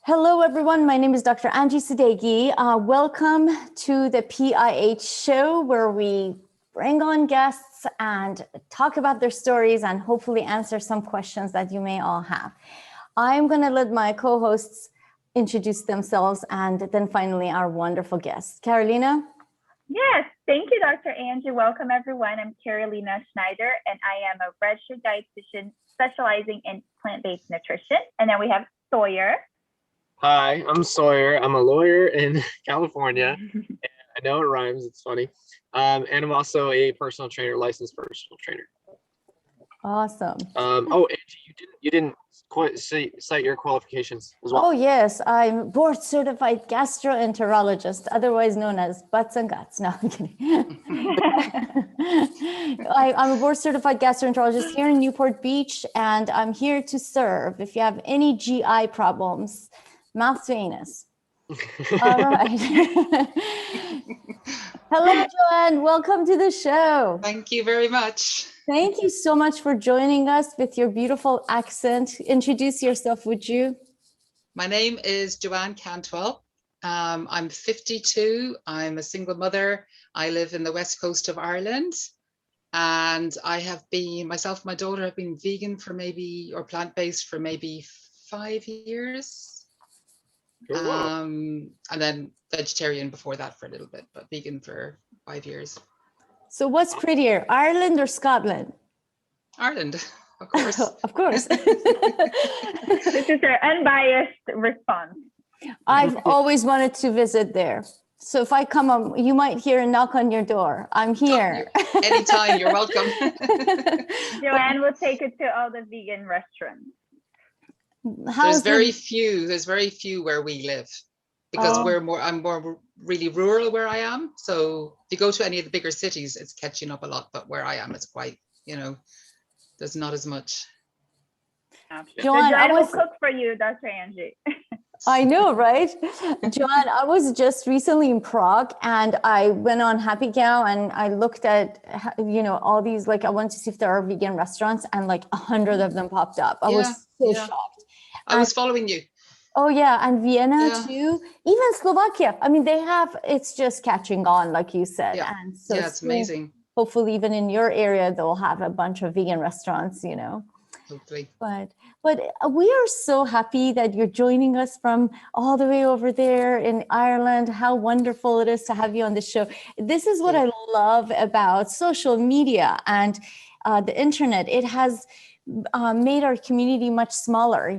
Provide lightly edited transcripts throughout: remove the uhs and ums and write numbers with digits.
Hello, everyone. My name is Dr. Angie Sadeghi. Welcome to the PIH show, where we bring on guests and talk about their stories and hopefully answer some questions that you may all have. I'm going to let my co-hosts introduce themselves and then finally our wonderful guests. Carolina? Yes, thank you, Dr. Angie. Welcome, everyone. I'm Carolina Schneider, and I am a registered dietitian specializing in plant-based nutrition. And then we have Sawyer. Hi, I'm Sawyer. I'm a lawyer in California. And I know it rhymes. It's funny. And I'm also a personal trainer, licensed personal trainer. Awesome. Oh, Angie, you didn't quite cite your qualifications as well. Oh, yes. I'm board certified gastroenterologist, otherwise known as butts and guts. No, I'm kidding. I'm a board certified gastroenterologist here in Newport Beach, and I'm here to serve. If you have any GI problems, mouth to anus. All right. Hello, Joanne. Welcome to the show. Thank you very much. Thank you so much for joining us with your beautiful accent. Introduce yourself, would you? My name is Joanne Cantwell. I'm 52. I'm a single mother. I live in the west coast of Ireland. And I have been, myself and my daughter have been vegan for or plant-based for maybe 5 years. And then vegetarian before that for a little bit, but vegan for 5 years. So what's prettier, Ireland or Scotland? Ireland, of course. Of course. This is our unbiased response. I've always wanted to visit there. So if I come on, you might hear a knock on your door. I'm here. Anytime, you're welcome. Joanne will take you to all the vegan restaurants. There's very few where we live, because I'm more really rural where I am. So if you go to any of the bigger cities, it's catching up a lot. But where I am, it's quite, there's not as much. Joanne, I will cook for you, Dr. Angie. I know, right? Joanne, I was just recently in Prague, and I went on Happy Cow and I looked at, all these, I wanted to see if there are vegan restaurants, and 100 of them popped up. I was so shocked. I was following you. Oh yeah, and Vienna too, even Slovakia. I mean, it's just catching on, like you said. Yeah, and so it's amazing. Hopefully even in your area, they'll have a bunch of vegan restaurants, Hopefully. But we are so happy that you're joining us from all the way over there in Ireland. How wonderful it is to have you on the show. This is what I love about social media and the internet. It has made our community much smaller.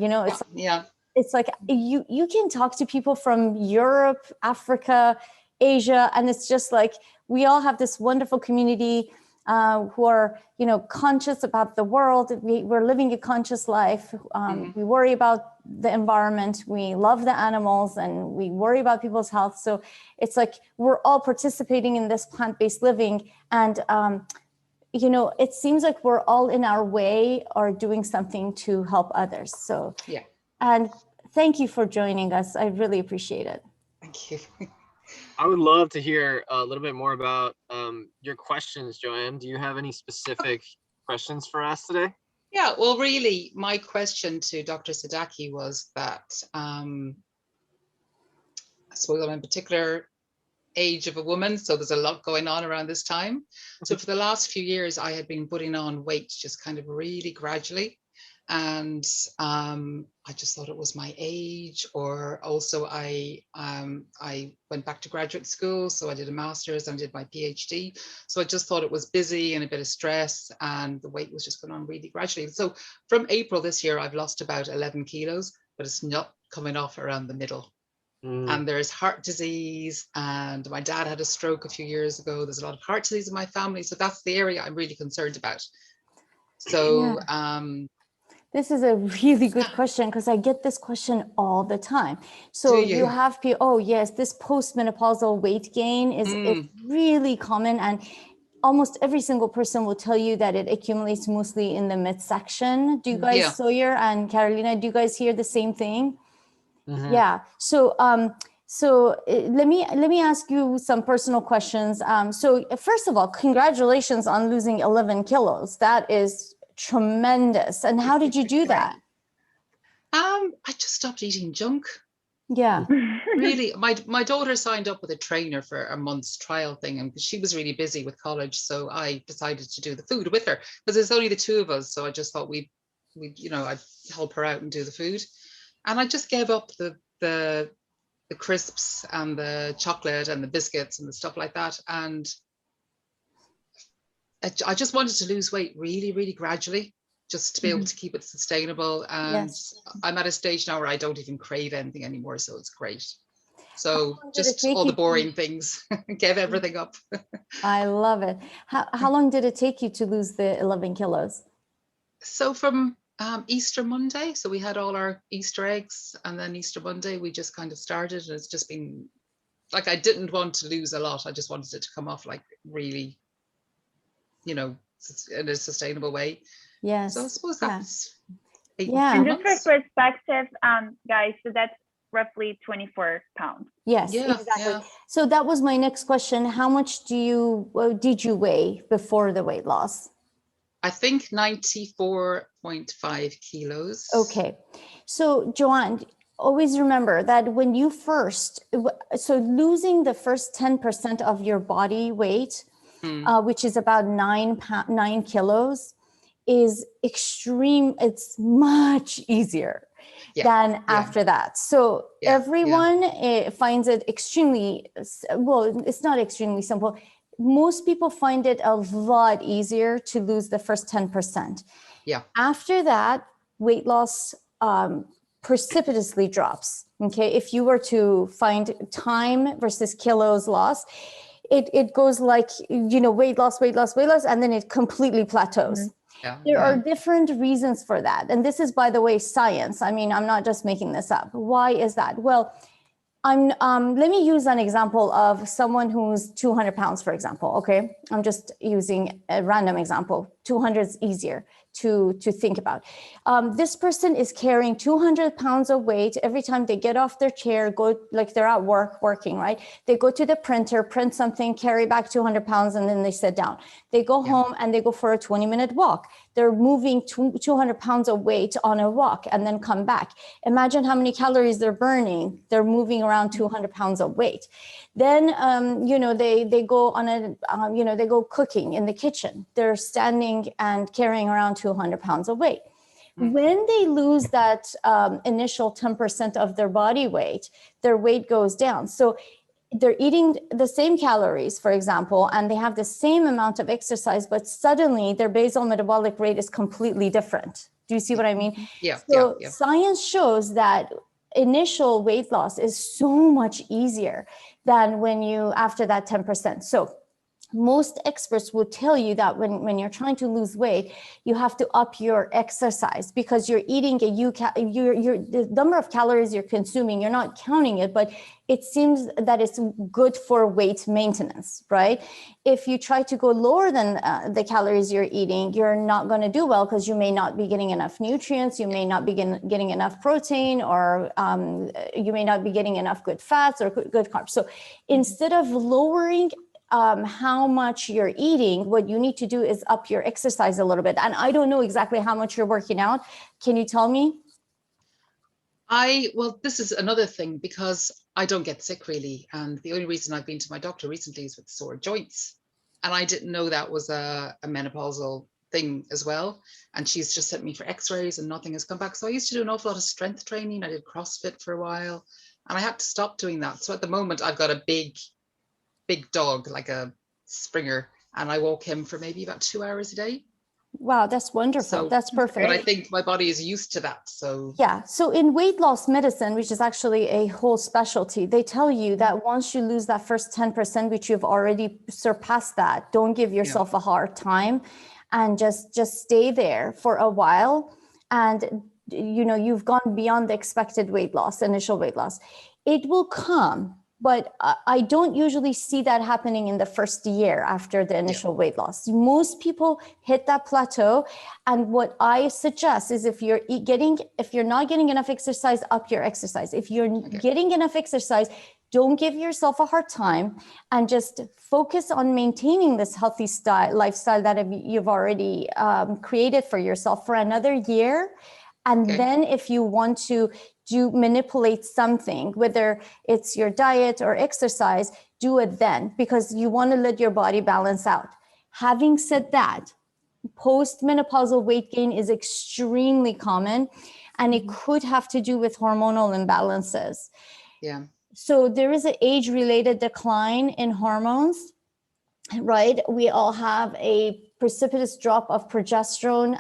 It's like you can talk to people from Europe, Africa, Asia, and it's just like we all have this wonderful community who are, conscious about the world. We're living a conscious life. We worry about the environment. We love the animals, and we worry about people's health. So it's like we're all participating in this plant-based living, and it seems like we're all in our way or doing something to help others. So and thank you for joining us. I really appreciate it. Thank you. I would love to hear a little bit more about your questions, Joanne. Do you have any specific questions for us today? Yeah, well, really, my question to Dr. Sadeghi was that I suppose I'm in a particular age of a woman, so there's a lot going on around this time. So for the last few years, I had been putting on weight just kind of really gradually. And I just thought it was my age, or also I went back to graduate school. So I did a master's and did my PhD. So I just thought it was busy and a bit of stress, and the weight was just going on really gradually. So from April this year, I've lost about 11 kilos, but it's not coming off around the middle. And there's heart disease, and my dad had a stroke a few years ago. There's a lot of heart disease in my family. So that's the area I'm really concerned about. So, this is a really good question, because I get this question all the time. So you have people, oh yes, this post-menopausal weight gain is really common, and almost every single person will tell you that it accumulates mostly in the midsection. Do you guys, Sawyer and Carolina, do you guys hear the same thing? Yeah. So let me ask you some personal questions. So first of all, congratulations on losing 11 kilos. That is tremendous. And how did you do that? I just stopped eating junk. Yeah. Really, my daughter signed up with a trainer for a month's trial thing, and she was really busy with college, so I decided to do the food with her because there's only the two of us. So I just thought I'd help her out and do the food, and I just gave up the crisps and the chocolate and the biscuits and the stuff like that, and I just wanted to lose weight really, really gradually, just to be able to keep it sustainable. And Yes. I'm at a stage now where I don't even crave anything anymore, so it's great. So long did it just take all the you boring things, gave everything up. I love it. How long did it take you to lose the 11 kilos? So from Easter Monday, so we had all our Easter eggs, and then Easter Monday we just kind of started, and it's just been like, I didn't want to lose a lot. I just wanted it to come off like really, in a sustainable way. Yes. So I suppose Yeah. that's 8 Yeah. And just for months. perspective, guys, so that's roughly 24 pounds. Yes, Yeah, exactly. yeah. So that was my next question. How much did you weigh before the weight loss? I think 94.5 kilos. Okay. So Joanne, always remember that when you so losing the first 10% of your body weight, which is about 9 kilos, is extreme. It's much easier than after that. So everyone finds it extremely, well, it's not extremely simple. Most people find it a lot easier to lose the first 10%. Yeah. After that, weight loss precipitously drops. Okay. If you were to find time versus kilos lost, it goes like, weight loss, and then it completely plateaus. There are different reasons for that. And this is, by the way, science. I mean, I'm not just making this up. Why is that? Well, let me use an example of someone who's 200 pounds, for example. Okay. I'm just using a random example. 200 is easier to think about. This person is carrying 200 pounds of weight every time they get off their chair, like they're at work working, right? They go to the printer, print something, carry back 200 pounds, and then they sit down. They go home and they go for a 20-minute walk. They're moving 200 pounds of weight on a walk and then come back. Imagine how many calories they're burning. They're moving around 200 pounds of weight. Then, they go on they go cooking in the kitchen. They're standing and carrying around 200 pounds of weight. When they lose that initial 10% of their body weight, their weight goes down. So they're eating the same calories, for example, and they have the same amount of exercise, but suddenly their basal metabolic rate is completely different. Do you see what I mean? Yeah. So science shows that initial weight loss is so much easier than after that 10%. So most experts will tell you that when you're trying to lose weight, you have to up your exercise because you're eating the number of calories you're consuming, you're not counting it, but it seems that it's good for weight maintenance, right? If you try to go lower than the calories you're eating, you're not going to do well because you may not be getting enough nutrients, you may not be getting enough protein, or you may not be getting enough good fats or good carbs. So instead of lowering how much you're eating, what you need to do is up your exercise a little bit. And I don't know exactly how much you're working out. Can you tell me? Well, this is another thing because I don't get sick really. And the only reason I've been to my doctor recently is with sore joints. And I didn't know that was a menopausal thing as well. And she's just sent me for x-rays and nothing has come back. So I used to do an awful lot of strength training. I did CrossFit for a while and I had to stop doing that. So at the moment I've got a big dog, like a Springer, and I walk him for maybe about 2 hours a day. Wow, that's wonderful. So that's perfect. But I think my body is used to that. So yeah. So in weight loss medicine, which is actually a whole specialty, they tell you that once you lose that first 10%, which you've already surpassed that, don't give yourself a hard time and just stay there for a while. And you've gone beyond the expected weight loss, initial weight loss. It will come. But I don't usually see that happening in the first year after the initial weight loss. Most people hit that plateau. And what I suggest is if you're not getting enough exercise, up your exercise. If you're getting enough exercise, don't give yourself a hard time and just focus on maintaining this healthy lifestyle that you've already created for yourself for another year. And then if you want to do manipulate something, whether it's your diet or exercise, do it then, because you want to let your body balance out. Having said that, post-menopausal weight gain is extremely common, and it could have to do with hormonal imbalances. Yeah. So there is an age-related decline in hormones, right? We all have a precipitous drop of progesterone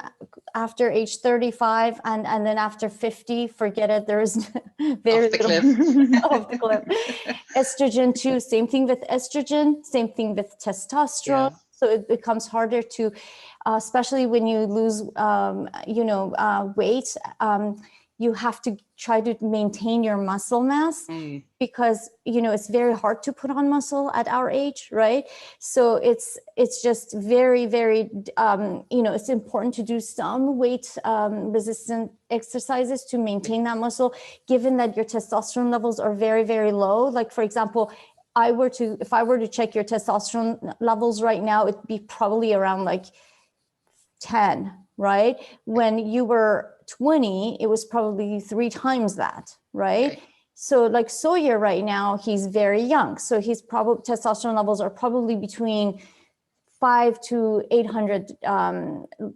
after age 35, and then after 50, forget it. There is very Off the little cliff. off the cliff. Estrogen too, same thing with estrogen, same thing with testosterone. Yeah. So it becomes harder to, especially when you lose, weight, you have to try to maintain your muscle mass, because, it's very hard to put on muscle at our age, right? So it's just very, very, it's important to do some weight resistant exercises to maintain that muscle, given that your testosterone levels are very, very low. Like, for example, if I were to check your testosterone levels right now, it'd be probably around like 10, right? When you were 20, it was probably 3 times that, right? Okay. So like Sawyer right now, he's very young. So his testosterone levels are probably between 5 to 800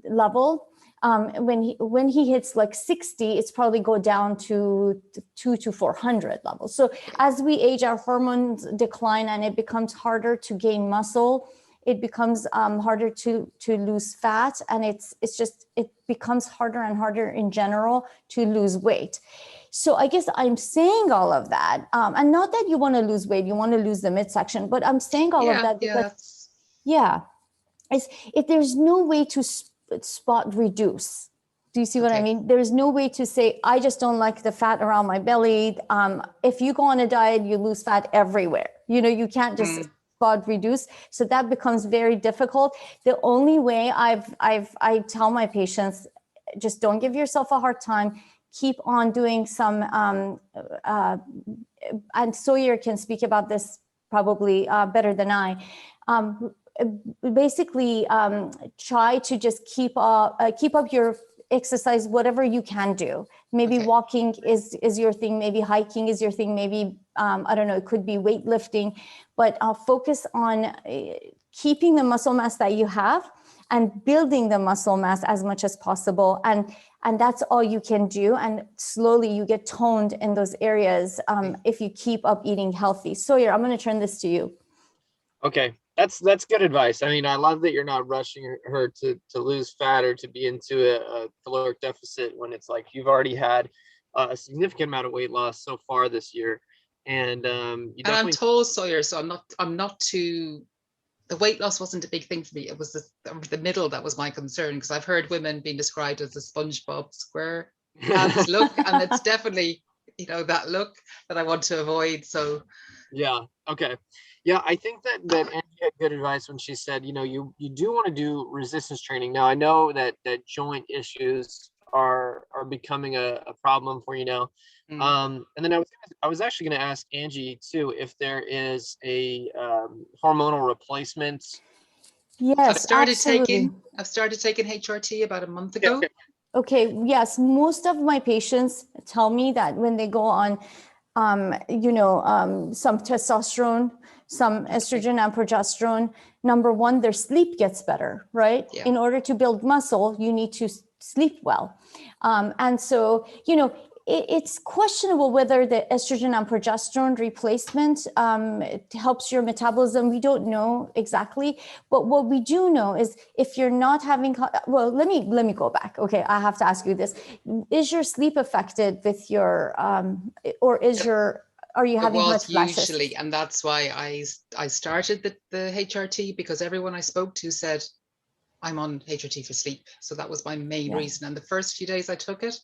level. When he hits like 60, it's probably go down to 2 to 400 levels. So as we age, our hormones decline, and it becomes harder to gain muscle. It becomes harder to lose fat, and it becomes harder and harder in general to lose weight. So I guess I'm saying all of that, and not that you want to lose weight, you want to lose the midsection, but I'm saying all of that because, if there's no way to spot reduce. Do you see what I mean? There's no way to say, I just don't like the fat around my belly. If you go on a diet, you lose fat everywhere. You can't just spot reduce. So that becomes very difficult. The only way I tell my patients, just don't give yourself a hard time. Keep on doing some, and Sawyer can speak about this probably better than I. Basically, try to just keep up your exercise, whatever you can do. Maybe walking is your thing, maybe hiking is your thing, maybe I don't know, it could be weightlifting, but focus on keeping the muscle mass that you have and building the muscle mass as much as possible, and that's all you can do, and slowly you get toned in those areas if you keep up eating healthy. Sawyer, I'm going to turn this to you. Okay, that's good advice. I mean, I love that you're not rushing her to lose fat or to be into a caloric deficit when it's like you've already had a significant amount of weight loss so far this year, and I'm told, Sawyer, so I'm not too. The weight loss wasn't a big thing for me. It was the middle that was my concern, because I've heard women being described as the SpongeBob SquarePants look, and it's definitely that look that I want to avoid. So yeah, okay. Yeah, I think that Angie had good advice when she said, you do want to do resistance training. Now, I know that joint issues are becoming a problem for you now. And then I was actually going to ask Angie too if there is a hormonal replacement. Yes, absolutely. I've started taking HRT about a month ago. Okay. Yes, most of my patients tell me that when they go on some testosterone, some estrogen and progesterone, number one, their sleep gets better, right? Yeah. In order to build muscle, you need to sleep well. And so, it's questionable whether the estrogen and progesterone replacement helps your metabolism. We don't know exactly, but what we do know is if you're not having, well, let me go back. Okay, I have to ask you this: is your sleep affected with your, are you having hot flashes? Usually, and that's why I started the HRT, because everyone I spoke to said I'm on HRT for sleep. So that was my main reason. And the first few days I took it,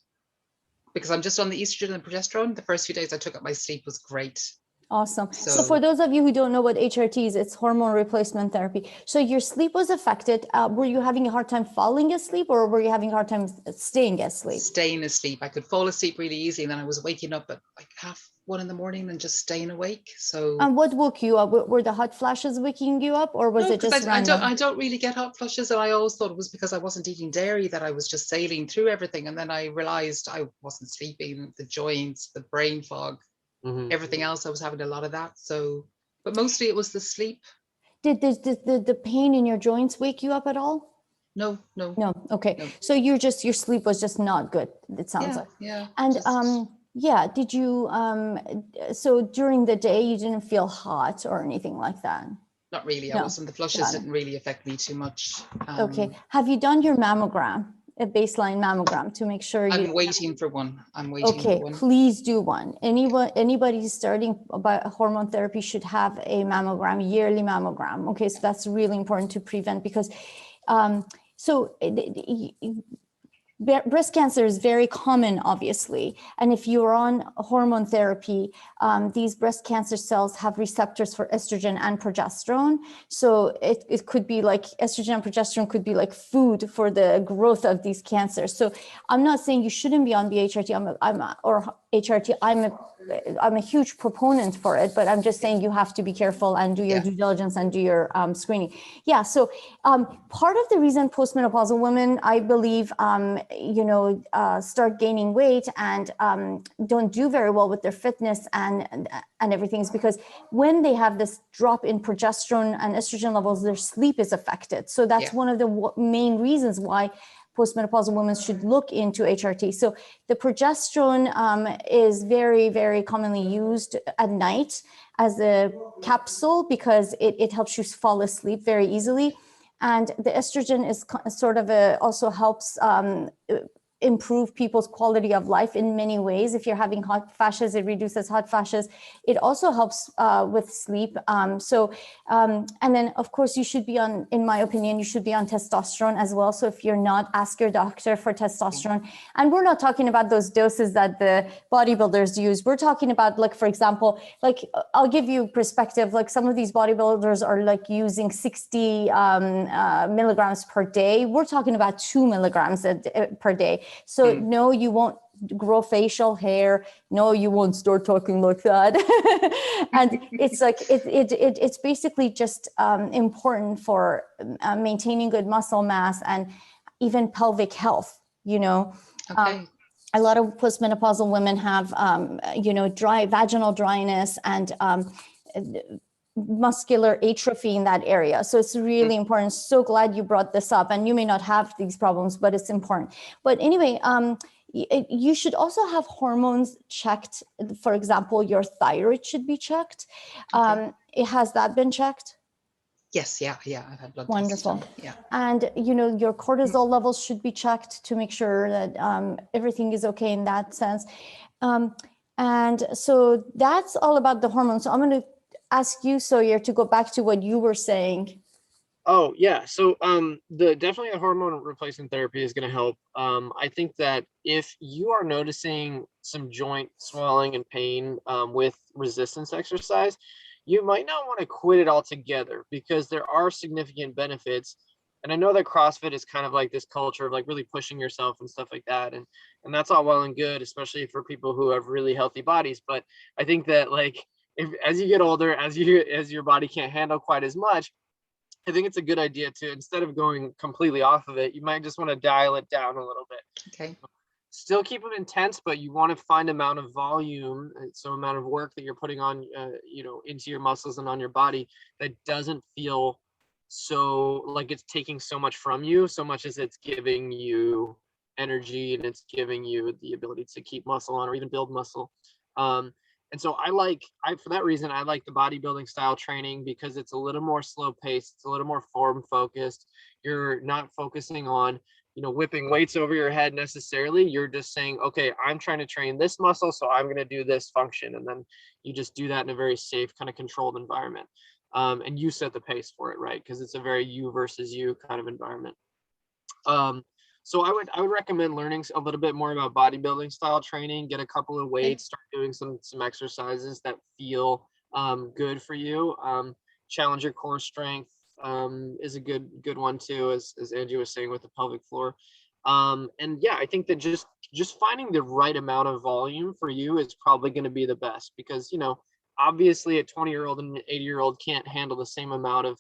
because I'm just on the estrogen and progesterone, the first few days I took it, my sleep was great. Awesome. So for So those of you who don't know what HRT is, it's hormone replacement therapy. So your sleep was affected. Were you having a hard time falling asleep, or were you having a hard time staying asleep? staying asleep, I could fall asleep really easy, and then I was waking up at like 1:30 in the morning and just staying awake. So And what woke you up? Were the hot flashes waking you up, or was no, it just because random? I don't really get hot flushes, and I always thought it was because I wasn't eating dairy that I was just sailing through everything, and then I realized I wasn't sleeping, the joints, the brain fog, everything else. I was having a lot of that. So, but mostly it was the sleep. Did the pain in your joints wake you up at all? No, no, No. Okay. no. So your sleep was just not good, it sounds like. Yeah. And Just yeah, did you so during the day you didn't feel hot or anything like that? not really. I No. wasn't. The flushes Got it. didn't really affect me too much. Okay. Have you done your mammogram, a baseline mammogram, to make sure you? I'm waiting for one. I'm waiting Okay, for one. please do one. Anybody starting about hormone therapy should have a mammogram, yearly mammogram. Okay, so that's really important to prevent, because breast cancer is very common, obviously. And if you're on hormone therapy, these breast cancer cells have receptors for estrogen and progesterone. So it could be like estrogen and progesterone could be like food for the growth of these cancers. So I'm not saying you shouldn't be on BHRT or HRT. I'm a huge proponent for it, but I'm just saying you have to be careful and do your due diligence and do your screening. Yeah. So part of the reason postmenopausal women, I believe, start gaining weight and don't do very well with their fitness and everything is because when they have this drop in progesterone and estrogen levels, their sleep is affected. So that's one of the main reasons why postmenopausal women should look into HRT. So the progesterone is very, very commonly used at night as a capsule because it helps you fall asleep very easily. And the estrogen is sort of also helps improve people's quality of life in many ways. If you're having hot flashes, it reduces hot flashes. It also helps with sleep. And then of course you should be on, in my opinion, you should be on testosterone as well. So if you're not, ask your doctor for testosterone. And we're not talking about those doses that the bodybuilders use. We're talking about, like, for example, like I'll give you perspective, like some of these bodybuilders are like using 60 milligrams per day. We're talking about 2 milligrams per day. So no, you won't grow facial hair. No, you won't start talking like that. And it's like it's basically just important for maintaining good muscle mass and even pelvic health. Okay. A lot of postmenopausal women have dry vaginal dryness and muscular atrophy in that area. So it's really important. So glad you brought this up, and you may not have these problems, but it's important. But anyway, you should also have hormones checked. For example, your thyroid should be checked. Has that been checked? Yes, yeah, I've had blood Wonderful. tests done. Yeah. And your cortisol levels should be checked to make sure that everything is okay in that sense. And so that's all about the hormones. So I'm going to ask you, Sawyer, to go back to what you were saying. Oh yeah, so definitely the hormone replacement therapy is going to help. I think that if you are noticing some joint swelling and pain with resistance exercise, you might not want to quit it altogether because there are significant benefits. And I know that CrossFit is kind of like this culture of like really pushing yourself and stuff like that, and that's all well and good, especially for people who have really healthy bodies. But I think that like if as you get older, as your body can't handle quite as much, I think it's a good idea to, instead of going completely off of it, you might just want to dial it down a little bit. Okay. Still keep it intense, but you want to find amount of volume, so amount of work that you're putting on, into your muscles and on your body that doesn't feel so like it's taking so much from you, so much as it's giving you energy and it's giving you the ability to keep muscle on or even build muscle. And so for that reason, I like the bodybuilding style training because it's a little more slow paced. It's a little more form focused. You're not focusing on, whipping weights over your head necessarily. You're just saying, okay, I'm trying to train this muscle, so I'm going to do this function. And then you just do that in a very safe, kind of controlled environment. And you set the pace for it, right? Because it's a very you versus you kind of environment. So I would recommend learning a little bit more about bodybuilding style training, get a couple of weights, start doing some exercises that feel good for you. Challenge your core strength is a good one too, as Angie was saying with the pelvic floor. And yeah, I think that just finding the right amount of volume for you is probably going to be the best, because obviously a 20-year-old and an 80-year-old can't handle the same amount of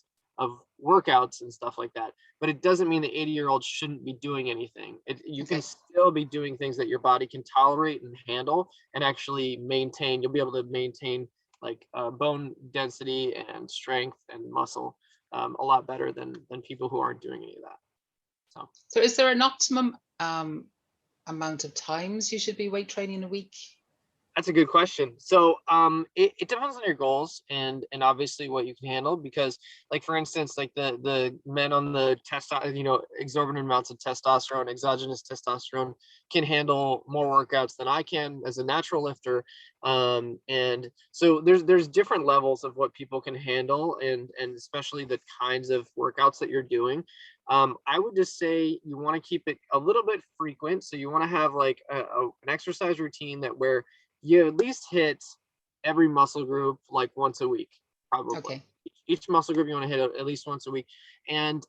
workouts and stuff like that. But it doesn't mean the 80-year-old shouldn't be doing anything. You can still be doing things that your body can tolerate and handle, and actually maintain. You'll be able to maintain like bone density and strength and muscle a lot better than people who aren't doing any of that. So is there an optimum amount of times you should be weight training a week? That's a good question. So it depends on your goals and obviously what you can handle, because like, for instance, like the men on the exorbitant amounts of testosterone, exogenous testosterone, can handle more workouts than I can as a natural lifter. And so there's different levels of what people can handle, and especially the kinds of workouts that you're doing. I would just say you want to keep it a little bit frequent. So you want to have like an exercise routine that where you at least hit every muscle group like once a week, probably. Okay. Each muscle group you want to hit at least once a week. And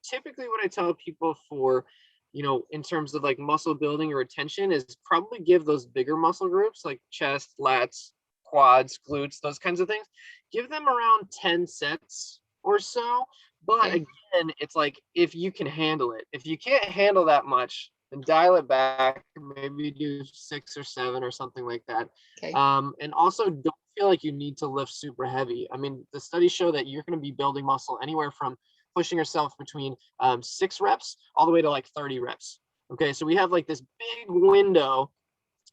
typically what I tell people for, in terms of like muscle building or retention, is probably give those bigger muscle groups like chest, lats, quads, glutes, those kinds of things, give them around 10 sets or so. But again, it's like, if you can handle it. If you can't handle that much, and dial it back, maybe do 6 or 7 or something like that. Okay. And also don't feel like you need to lift super heavy. I mean, the studies show that you're going to be building muscle anywhere from pushing yourself between 6 reps all the way to like 30 reps. Okay, so we have like this big window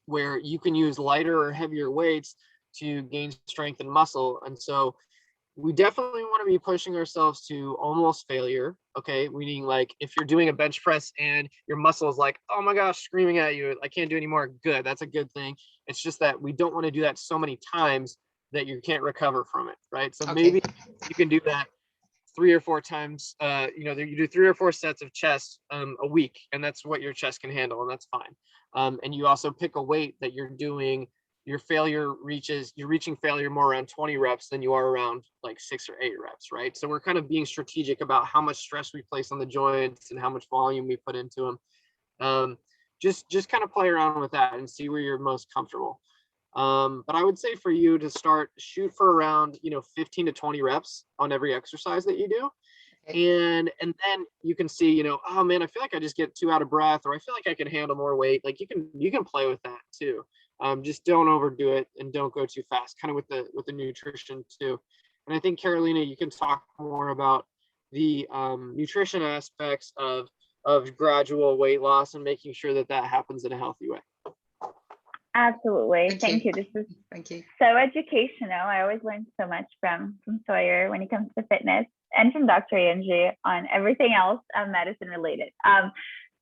where you can use lighter or heavier weights to gain strength and muscle. And so we definitely want to be pushing ourselves to almost failure. Okay, meaning like if you're doing a bench press and your muscle is like, oh my gosh, screaming at you, I can't do any more. Good, that's a good thing. It's just that we don't want to do that so many times that you can't recover from it, right? So maybe you can do that 3 or 4 times. You do 3 or 4 sets of chest a week, and that's what your chest can handle, and that's fine. And you also pick a weight that you're doing. You're reaching failure more around 20 reps than you are around like 6 or 8 reps, right? So we're kind of being strategic about how much stress we place on the joints and how much volume we put into them. Just kind of play around with that and see where you're most comfortable. But I would say for you to shoot for around 15 to 20 reps on every exercise that you do. And then you can see, oh man, I feel like I just get too out of breath, or I feel like I can handle more weight. Like you can play with that too. Just don't overdo it and don't go too fast, kind of with the nutrition too. And I think, Carolina, you can talk more about the nutrition aspects of gradual weight loss and making sure that happens in a healthy way. Absolutely. Thank you. This is Thank you. So educational. I always learn so much from Sawyer when it comes to fitness, and from Dr. Angie on everything else medicine related.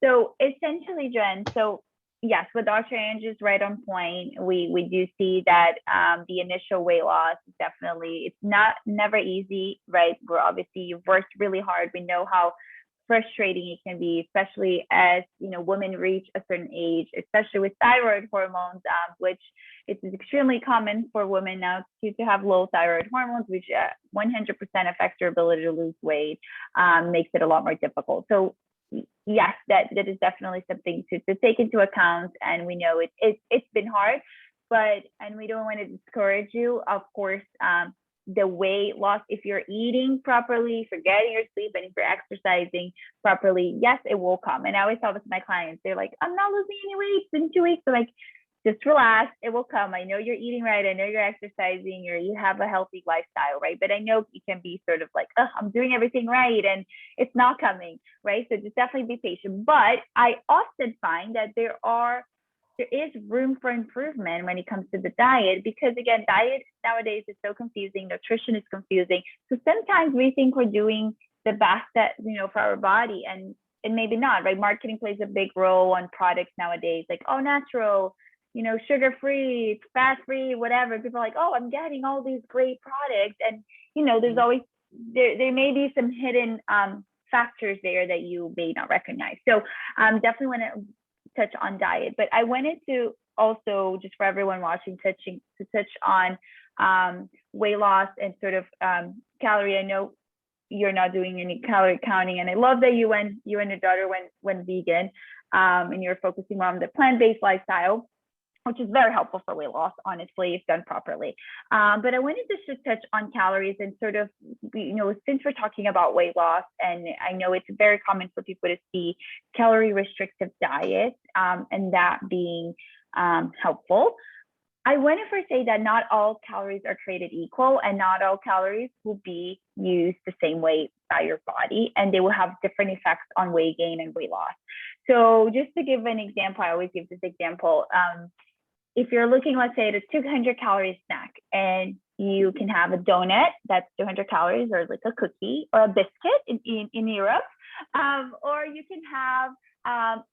So essentially, Jen, so yes, what Dr. Angie is right on point. We do see that the initial weight loss is definitely, it's never easy, right? We're obviously, you've worked really hard. We know how frustrating it can be, especially as women reach a certain age, especially with thyroid hormones, which it is extremely common for women now to have low thyroid hormones, which 100% affects your ability to lose weight, makes it a lot more difficult. So yes, that is definitely something to take into account. And we know it's been hard, and we don't want to discourage you. Of course, the weight loss, if you're eating properly, if you're getting your sleep, and if you're exercising properly, yes, it will come. And I always tell this to my clients, they're like, I'm not losing any weight in 2 weeks. I'm like, just relax, it will come. I know you're eating right, I know you're exercising, you have a healthy lifestyle, right? But I know you can be sort of like, oh, I'm doing everything right and it's not coming, right? So just definitely be patient. But I often find that there is room for improvement when it comes to the diet, because again, diet nowadays is so confusing, nutrition is confusing. So sometimes we think we're doing the best that, for our body, and maybe not, right? Marketing plays a big role on products nowadays, like, oh, natural, sugar-free, fat-free, whatever. People are like, oh, I'm getting all these great products. And, there's always, there may be some hidden factors there that you may not recognize. So definitely want to touch on diet, but I wanted to also, just for everyone watching, touch on weight loss and sort of calorie. I know you're not doing any calorie counting, and I love that you and your daughter went vegan, and you're focusing on the plant-based lifestyle, which is very helpful for weight loss, honestly, if done properly. But I wanted to just touch on calories and sort of, since we're talking about weight loss, and I know it's very common for people to see calorie restrictive diets, and that being helpful. I want to first say that not all calories are created equal, and not all calories will be used the same way by your body, and they will have different effects on weight gain and weight loss. So just to give an example, I always give this example. If you're looking, let's say, at a 200 calorie snack, and you can have a donut that's 200 calories, or like a cookie or a biscuit in Europe, or you can have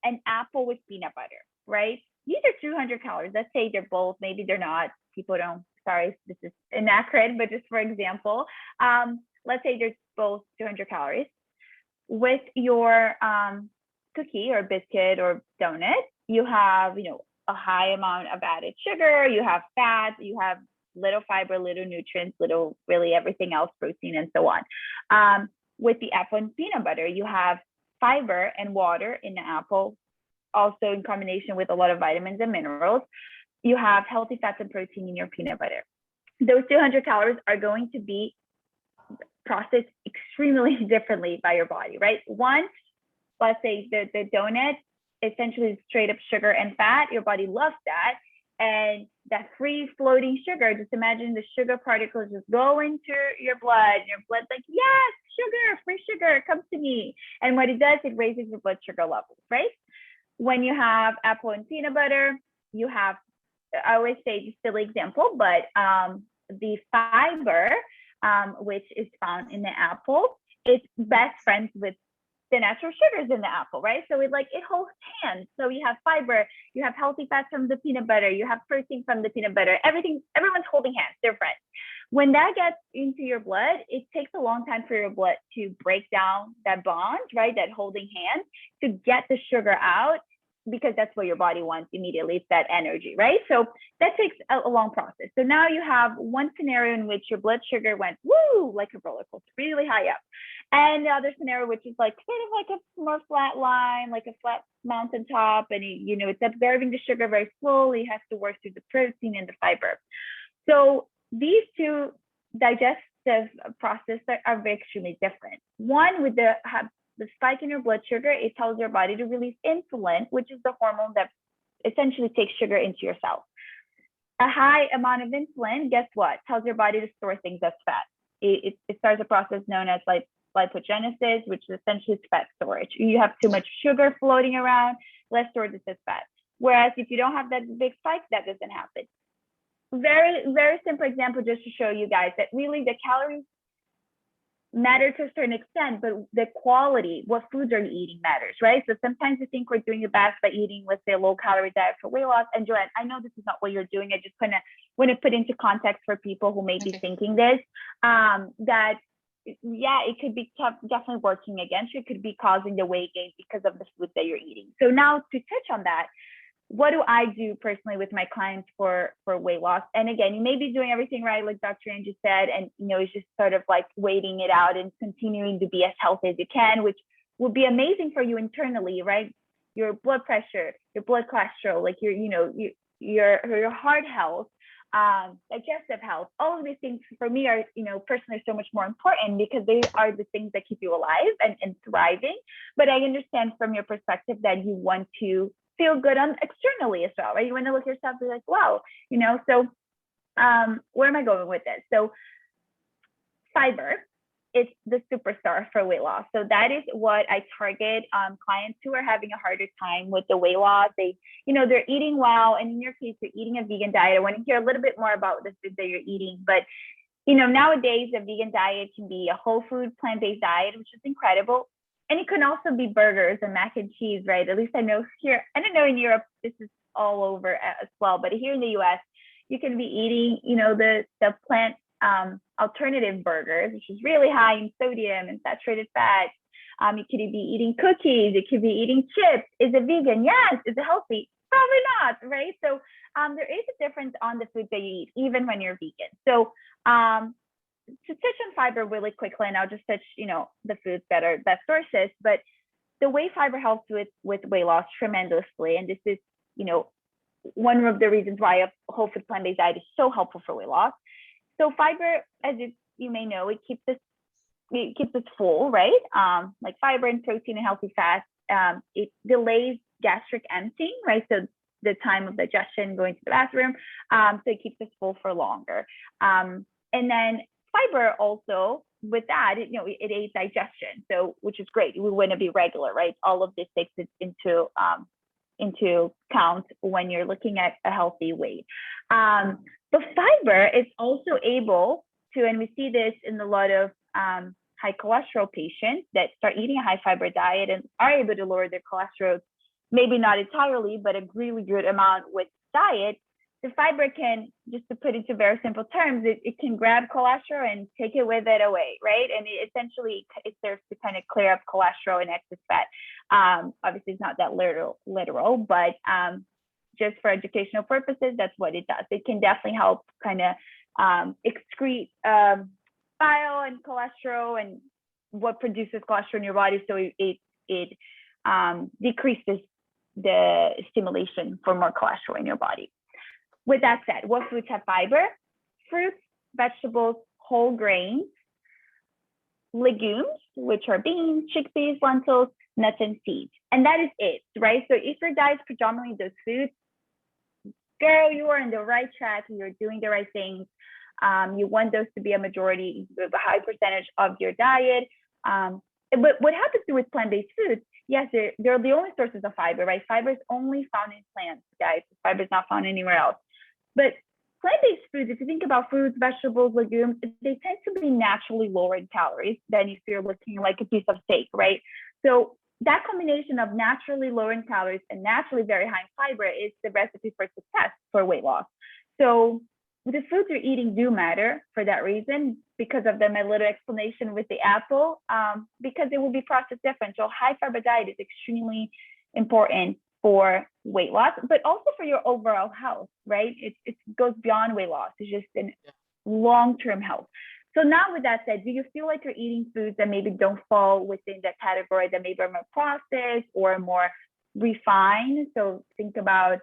an apple with peanut butter, right? These are 200 calories. Let's say they're both, maybe they're not, people don't, sorry, this is inaccurate, but just for example, let's say they're both 200 calories. With your cookie or biscuit or donut, you have, a high amount of added sugar, you have fat, you have little fiber, little nutrients, little really everything else, protein, and so on. With the apple and peanut butter, you have fiber and water in the apple, also in combination with a lot of vitamins and minerals. You have healthy fats and protein in your peanut butter. Those 200 calories are going to be processed extremely differently by your body, right? One, let's say the donut essentially is straight up sugar and fat. Your body loves that. And that free floating sugar, just imagine the sugar particles just go into your blood. Your blood's like, yes, sugar, free sugar, come to me. And what it does, it raises your blood sugar levels, right? When you have apple and peanut butter, you have, I always say, just silly example, but the fiber, which is found in the apple, it's best friends with the natural sugars in the apple, right? So it holds hands. So you have fiber, you have healthy fats from the peanut butter, you have protein from the peanut butter, everyone's holding hands, they're friends. When that gets into your blood, it takes a long time for your blood to break down that bond, right? That holding hands to get the sugar out, because that's what your body wants immediately. It's that energy, right? So that takes a long process. So now you have one scenario in which your blood sugar went, woo, like a roller coaster, really high up. And the other scenario, which is like sort of like a more flat line, like a flat mountaintop, and it's absorbing the sugar very slowly. It has to work through the protein and the fiber. So these two digestive processes are very extremely different. One, with the spike in your blood sugar, it tells your body to release insulin, which is the hormone that essentially takes sugar into your cells. A high amount of insulin, guess what? Tells your body to store things as fat. It starts a process known as lipogenesis, which is essentially fat storage. You have too much sugar floating around, let's store this as fat. Whereas if you don't have that big spike, that doesn't happen. Very, very simple example just to show you guys that really the calories matter to a certain extent, but the quality, what foods are you eating matters, right? So sometimes we think we're doing the best by eating, let's say, a low-calorie diet for weight loss. And Joanne, I know this is not what you're doing. I just kind of want to put into context for people who may be thinking this, that, yeah, it could be definitely working against you. It could be causing the weight gain because of the food that you're eating. So now to touch on that, what do I do personally with my clients for weight loss? And again, you may be doing everything right, like Dr. Angie said, and it's just sort of like waiting it out and continuing to be as healthy as you can, which will be amazing for you internally, right? Your blood pressure, your blood cholesterol, like your heart health, digestive health, all of these things for me are, personally so much more important because they are the things that keep you alive and thriving. But I understand from your perspective that you want to feel good externally as well, right? You want to look at yourself and be like, wow, so where am I going with this? So fiber is the superstar for weight loss. So that is what I target clients who are having a harder time with the weight loss. They're eating well. And in your case, you're eating a vegan diet. I want to hear a little bit more about the food that you're eating. But, nowadays, a vegan diet can be a whole food, plant-based diet, which is incredible. And it can also be burgers and mac and cheese, right? At least I know here, I don't know in Europe, this is all over as well, but here in the US, you can be eating, the plant alternative burgers, which is really high in sodium and saturated fat. You could be eating cookies, you could be eating chips. Is it vegan? Yes. Is it healthy? Probably not, right? So there is a difference on the foods that you eat, even when you're vegan. So to touch on fiber really quickly, and I'll just touch, the foods that are best sources, but the way fiber helps with weight loss tremendously, and this is, one of the reasons why a whole food plant-based diet is so helpful for weight loss. So fiber, as you may know, it keeps us full, right? Like fiber and protein and healthy fats, it delays gastric emptying, right? So the time of digestion, going to the bathroom, so it keeps us full for longer. And then fiber also, with that, it aids digestion, so which is great. We want to be regular, right? All of this takes it into count when you're looking at a healthy weight. But fiber is also able to, and we see this in a lot of high cholesterol patients that start eating a high fiber diet and are able to lower their cholesterol, maybe not entirely, but a really good amount with diet. The fiber can, just to put it to very simple terms, it can grab cholesterol and take it with it away, right? And essentially it serves to kind of clear up cholesterol and excess fat. Obviously it's not that literal, but just for educational purposes, that's what it does. It can definitely help kind of excrete bile and cholesterol and what produces cholesterol in your body. So it decreases the stimulation for more cholesterol in your body. With that said, what foods have fiber? Fruits, vegetables, whole grains, legumes, which are beans, chickpeas, lentils, nuts, and seeds. And that is it, right? So if your diet is predominantly those foods, girl, you are on the right track. You're doing the right things. You want those to be a majority, a high percentage of your diet. But what happens with plant-based foods? Yes, they're the only sources of fiber, right? Fiber is only found in plants, guys. Fiber is not found anywhere else. But plant-based foods, if you think about fruits, vegetables, legumes, they tend to be naturally lower in calories than if you're looking like a piece of steak, right? So that combination of naturally lower in calories and naturally very high in fiber is the recipe for success for weight loss. So the foods you're eating do matter for that reason, because of my little explanation with the apple, because it will be processed different. So high fiber diet is extremely important for weight loss, but also for your overall health, right? It goes beyond weight loss. It's just in long-term health. So now with that said, do you feel like you're eating foods that maybe don't fall within that category, that maybe are more processed or more refined? So think about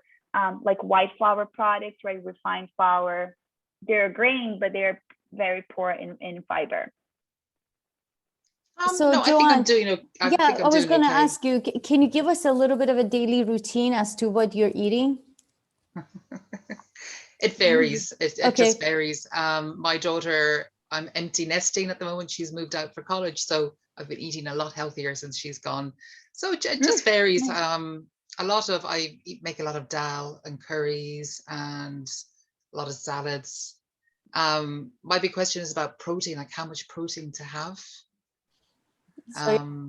like white flour products, right? Refined flour. They're a grain, but they're very poor in fiber. So no, Joanne, I think I'm doing okay. I was going to ask you, can you give us a little bit of a daily routine as to what you're eating? It varies. It Okay. just varies. My daughter, I'm empty nesting at the moment. She's moved out for college, so I've been eating a lot healthier since she's gone. So it just varies. Make a lot of dal and curries and a lot of salads. My big question is about protein, like how much protein to have.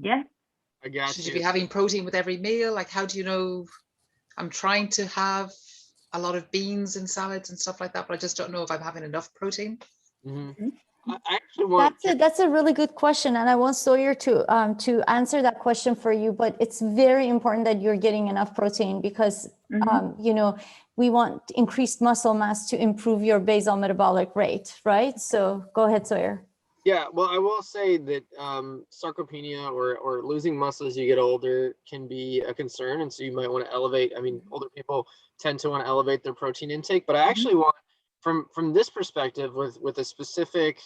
Yeah. I got Should you be having protein with every meal? Like, how do you know? I'm trying to have a lot of beans and salads and stuff like that, but I just don't know if I'm having enough protein. Mm-hmm. I actually want that's a really good question, and I want Sawyer to answer that question for you. But it's very important that you're getting enough protein because we want increased muscle mass to improve your basal metabolic rate, right? So go ahead, Sawyer. Yeah, well, I will say that sarcopenia or losing muscle as you get older can be a concern, and so you might want to elevate. I mean, older people tend to want to elevate their protein intake, but I actually want, from this perspective, with a specific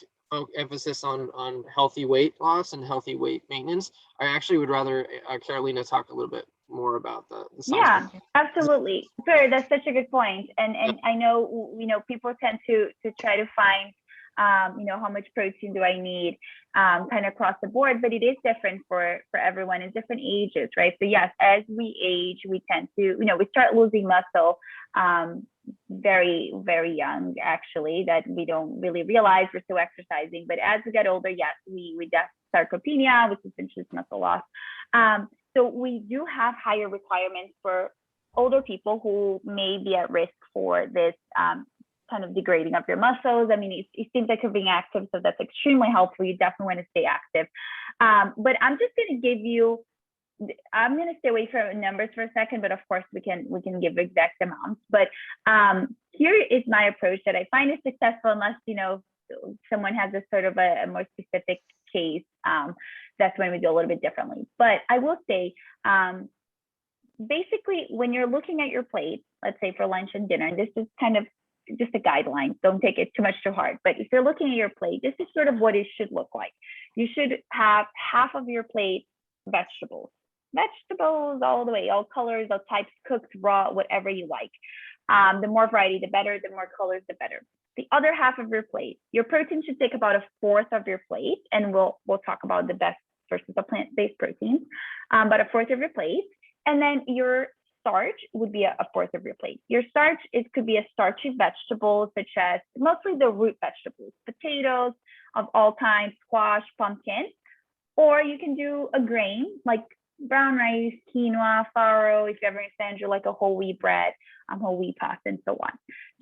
emphasis on healthy weight loss and healthy weight maintenance, I actually would rather Carolina talk a little bit more about the science. Yeah, absolutely. Sure, that's such a good point. And I know people tend to try to find how much protein do I need kind of across the board, but it is different for everyone in different ages, right? So yes, as we age, we tend to, we start losing muscle very, very young, actually, that we don't really realize we're still exercising. But as we get older, yes, we definitely sarcopenia, which is essentially muscle loss. So we do have higher requirements for older people who may be at risk for this kind of degrading of your muscles. I mean, it seems like you're being active, so that's extremely helpful. You definitely want to stay active. But I'm just going to give you I'm going to stay away from numbers for a second, but of course we can give exact amounts. But here is my approach that I find is successful, unless someone has a sort of a more specific case. That's when we do a little bit differently. But I will say, basically, when you're looking at your plate, let's say for lunch and dinner, and this is kind of just a guideline, don't take it too much to heart, but if you're looking at your plate, this is sort of what it should look like. You should have half of your plate vegetables all the way, all colors, all types, cooked, raw, whatever you like. The more variety, the better. The more colors, the better. The other half of your plate, your protein should take about a fourth of your plate, and we'll talk about the best versus the plant-based proteins, but a fourth of your plate. And then your starch would be a fourth of your plate. Your starch, it could be a starchy vegetable, such as mostly the root vegetables, potatoes of all kinds, squash, pumpkin, or you can do a grain like brown rice, quinoa, farro, if you ever understand, you like a whole wheat bread, whole wheat pasta, and so on.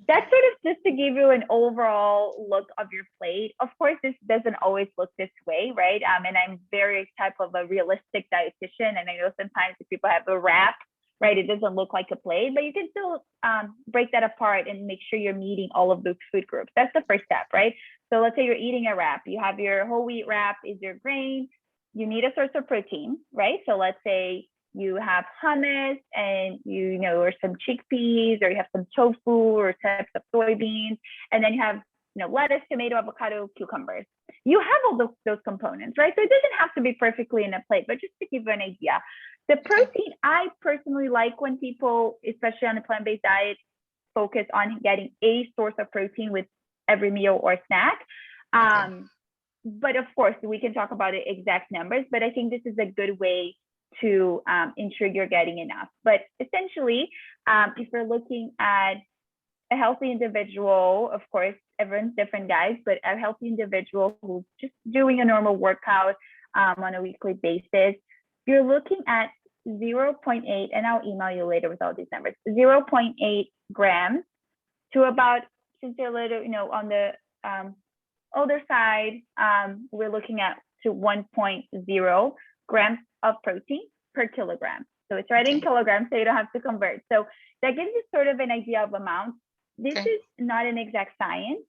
That's sort of just to give you an overall look of your plate. Of course, this doesn't always look this way, right? And I'm very type of a realistic dietitian, and I know sometimes if people have a wrap, right, it doesn't look like a plate, but you can still break that apart and make sure you're meeting all of those food groups. That's the first step, right? So let's say you're eating a wrap. You have your whole wheat wrap is your grain. You need a source of protein, right? So let's say you have hummus and or some chickpeas, or you have some tofu or types of soybeans, and then you have lettuce, tomato, avocado, cucumbers. You have all those components, right? So it doesn't have to be perfectly in a plate, but just to give you an idea. The protein, I personally like when people, especially on a plant-based diet, focus on getting a source of protein with every meal or snack. But of course, we can talk about the exact numbers, but I think this is a good way to ensure you're getting enough. But essentially, if you're looking at a healthy individual, of course, everyone's different, guys, but a healthy individual who's just doing a normal workout on a weekly basis, you're looking at 0.8, and I'll email you later with all these numbers, 0.8 grams to about, since they're a little, on the older side, we're looking at to 1.0 grams of protein per kilogram. So it's right in kilograms, so you don't have to convert. So that gives you sort of an idea of amount. This is not an exact science.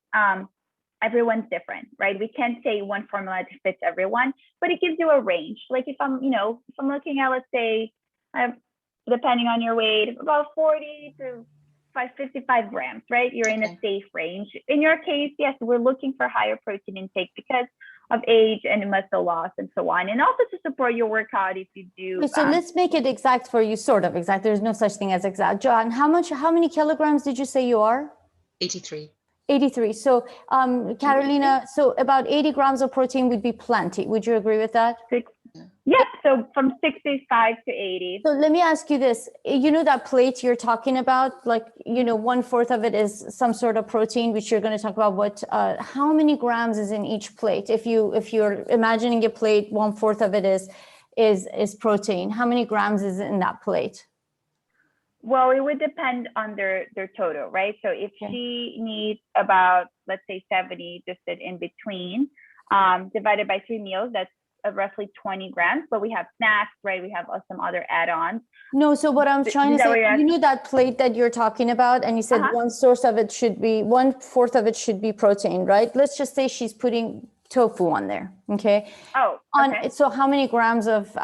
Everyone's different, right? We can't say one formula that fits everyone, but it gives you a range. Like if I'm looking at, let's say, depending on your weight, about 40 to 55 grams, right? You're in a safe range. In your case, yes, we're looking for higher protein intake because of age and muscle loss and so on, and also to support your workout if you do. So let's make it exact for you, sort of exact. There's no such thing as exact. John, how many kilograms did you say you are? 83. 83. So Carolina, so about 80 grams of protein would be plenty. Would you agree with that? Yeah, so from 65 to 80. So let me ask you this. That plate you're talking about, like, 1/4 of it is some sort of protein, which you're going to talk about. How many grams is in each plate? If you're imagining a plate, 1/4 of it is protein. How many grams is in that plate? Well, it would depend on their total, right? So if she needs about, let's say 70, just in between, divided by 3 meals, that's roughly 20 grams, but we have snacks, right? We have some other add-ons. No, so what I'm trying to say, that plate that you're talking about, and you said 1/4 of it should be protein, right? Let's just say she's putting tofu on there, okay? Oh, okay. So how many grams of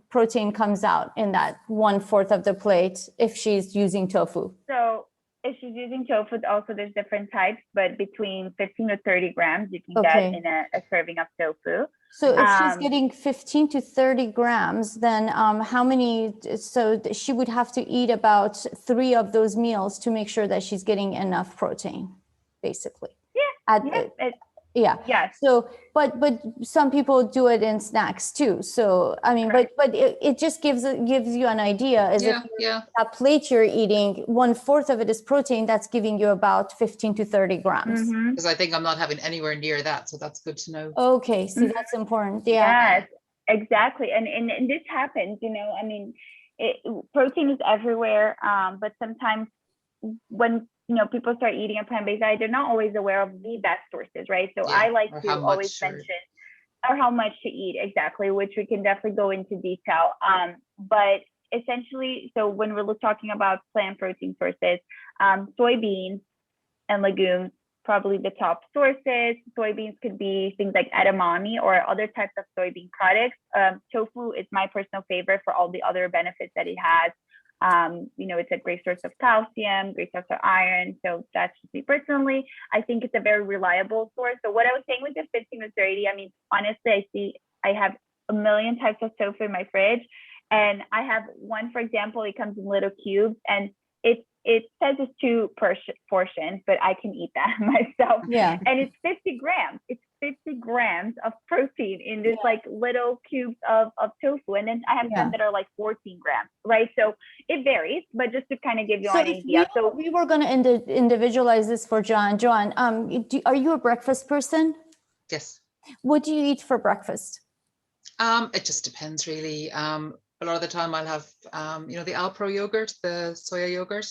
protein comes out in that 1/4 of the plate if she's using tofu? So if she's using tofu, also there's different types, but between 15 to 30 grams you can get in a serving of tofu. So if she's getting 15 to 30 grams, then how many, so she would have to eat about 3 of those meals to make sure that she's getting enough protein, basically. Yes. So, but some people do it in snacks too. So, I mean, but it just gives you an idea. That plate you're eating, 1/4 of it is protein. That's giving you about 15 to 30 grams. Because I think I'm not having anywhere near that. So that's good to know. Okay. See, that's important. Yeah. Yes, exactly. And this happens, I mean, protein is everywhere. But sometimes when people start eating a plant-based diet, they're not always aware of the best sources, right? So I like to always mention or how much to eat exactly, which we can definitely go into detail. But essentially, so when we're talking about plant protein sources, soybeans and legumes, probably the top sources. Soybeans could be things like edamame or other types of soybean products. Tofu is my personal favorite for all the other benefits that it has. It's a great source of calcium, great source of iron. So that's just me personally. I think it's a very reliable source. So what I was saying with the 15 to 30, I mean, honestly, I have a million types of tofu in my fridge. And I have one, for example, it comes in little cubes, and it says it's 2 portions, but I can eat that myself. Yeah. And it's 50 grams. It's 50 grams of protein in this like little cubes of tofu. And then I have some that are like 14 grams, right? So it varies, but just to kind of give you an idea. So we were going to individualize this for John. John, are you a breakfast person? Yes. What do you eat for breakfast? It just depends really. A lot of the time I'll have, the Alpro yogurt, the soya yogurt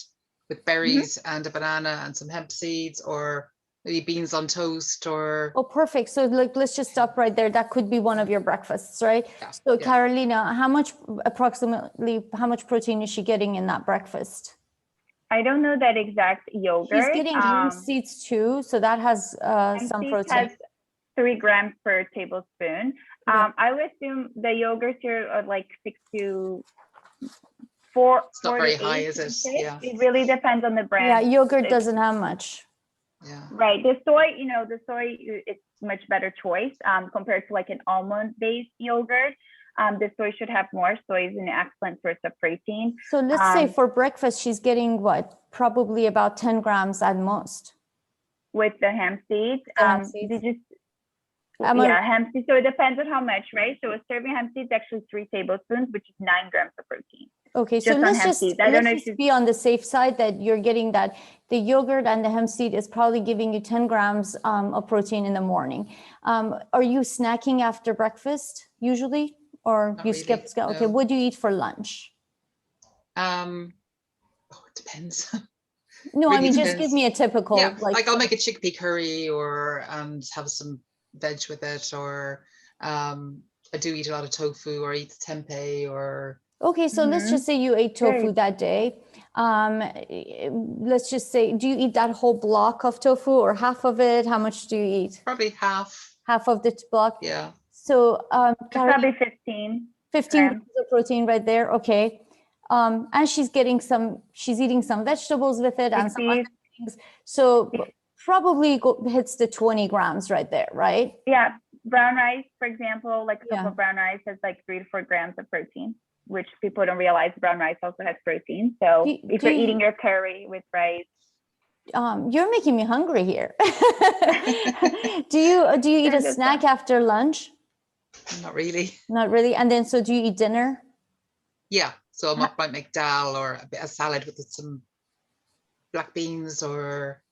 with berries and a banana and some hemp seeds, or maybe beans on toast, or. Oh, perfect. So let's just stop right there. That could be one of your breakfasts, right? Yeah, so Carolina, approximately how much protein is she getting in that breakfast? I don't know that exact yogurt. She's getting hemp seeds too. So that has some protein. Has 3 grams per tablespoon. I would assume the yogurts here are like 6 to 4. It's not very high, is it? Yeah. It really depends on the brand. Yeah, yogurt doesn't have much. Yeah. Right. The soy, it's much better choice compared to like an almond-based yogurt. The soy should have more. Soy is an excellent source of protein. So let's say for breakfast, she's getting what? Probably about 10 grams at most. With the hemp seeds. Hemp seeds. So it depends on how much, right? So a serving hemp seeds actually 3 tablespoons, which is 9 grams of protein. Okay, so let's just be on the safe side that you're getting that the yogurt and the hemp seed is probably giving you 10 grams of protein in the morning. Are you snacking after breakfast usually, or Not you really, skip? no. Okay, what do you eat for lunch? It depends. No, really I mean, depends. Just give me a typical. Yeah, like I'll make a chickpea curry and have some veg with it, or I do eat a lot of tofu, or eat tempeh, or. Okay, so let's just say you ate tofu that day. Let's just say, do you eat that whole block of tofu or half of it? How much do you eat? Probably half. Half of the block? Yeah. So probably 15 grams of protein right there. Okay. And she's eating some vegetables with it and some other things. So probably hits the 20 grams right there, right? Yeah. Brown rice, for example, like a cup of brown rice has like 3 to 4 grams of protein, which people don't realize brown rice also has protein. So if you're eating your curry with rice. You're making me hungry here. Do you eat a snack after lunch? Not really. Not really. And then, so do you eat dinner? Yeah. So I might make dal or a bit of salad with some black beans, or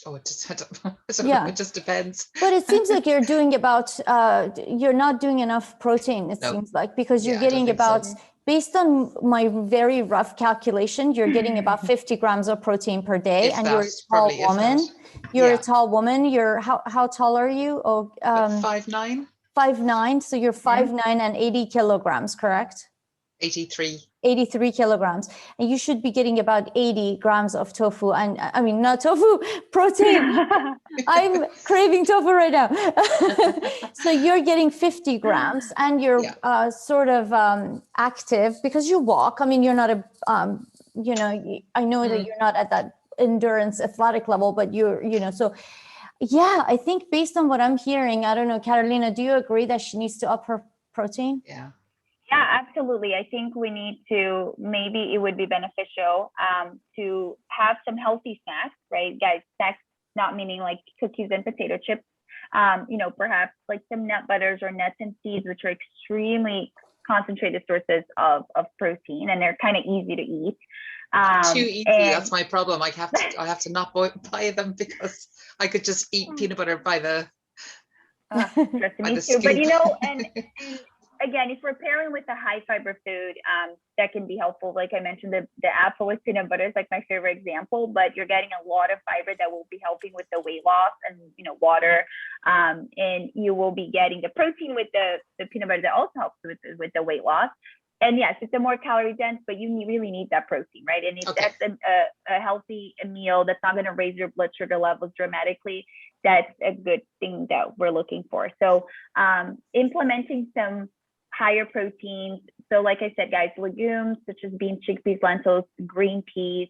it just depends. But it seems like you're doing you're not doing enough protein, it seems like, because you're getting about, based on my very rough calculation, you're getting about 50 grams of protein per day. And you're a tall woman. You're a tall woman. How tall are you? 5'9". 5'9". So you're 5'9" and 80 kilograms, correct? 83 kilograms, and you should be getting about 80 grams of tofu, and I mean, not tofu, protein. I'm craving tofu right now. So you're getting 50 grams, and you're sort of active because you walk. I mean, you're not I know that you're not at that endurance athletic level, but so yeah, I think based on what I'm hearing, I don't know, Carolina, do you agree that she needs to up her protein? Yeah, absolutely. I think we need to, maybe it would be beneficial to have some healthy snacks, right? Guys, snacks not meaning like cookies and potato chips, perhaps like some nut butters or nuts and seeds, which are extremely concentrated sources of protein, and they're kind of easy to eat. Too easy. That's my problem. I have to not buy them, because I could just eat peanut butter by the me too. But and again, if we're pairing with a high fiber food, that can be helpful. Like I mentioned, the apple with peanut butter is like my favorite example, but you're getting a lot of fiber that will be helping with the weight loss and, water. And you will be getting the protein with the peanut butter that also helps with the weight loss. And yes, it's a more calorie dense, but you really need that protein, right? And if that's a healthy meal that's not going to raise your blood sugar levels dramatically, that's a good thing that we're looking for. So implementing some higher proteins. So like I said, guys, legumes such as beans, chickpeas, lentils, green peas,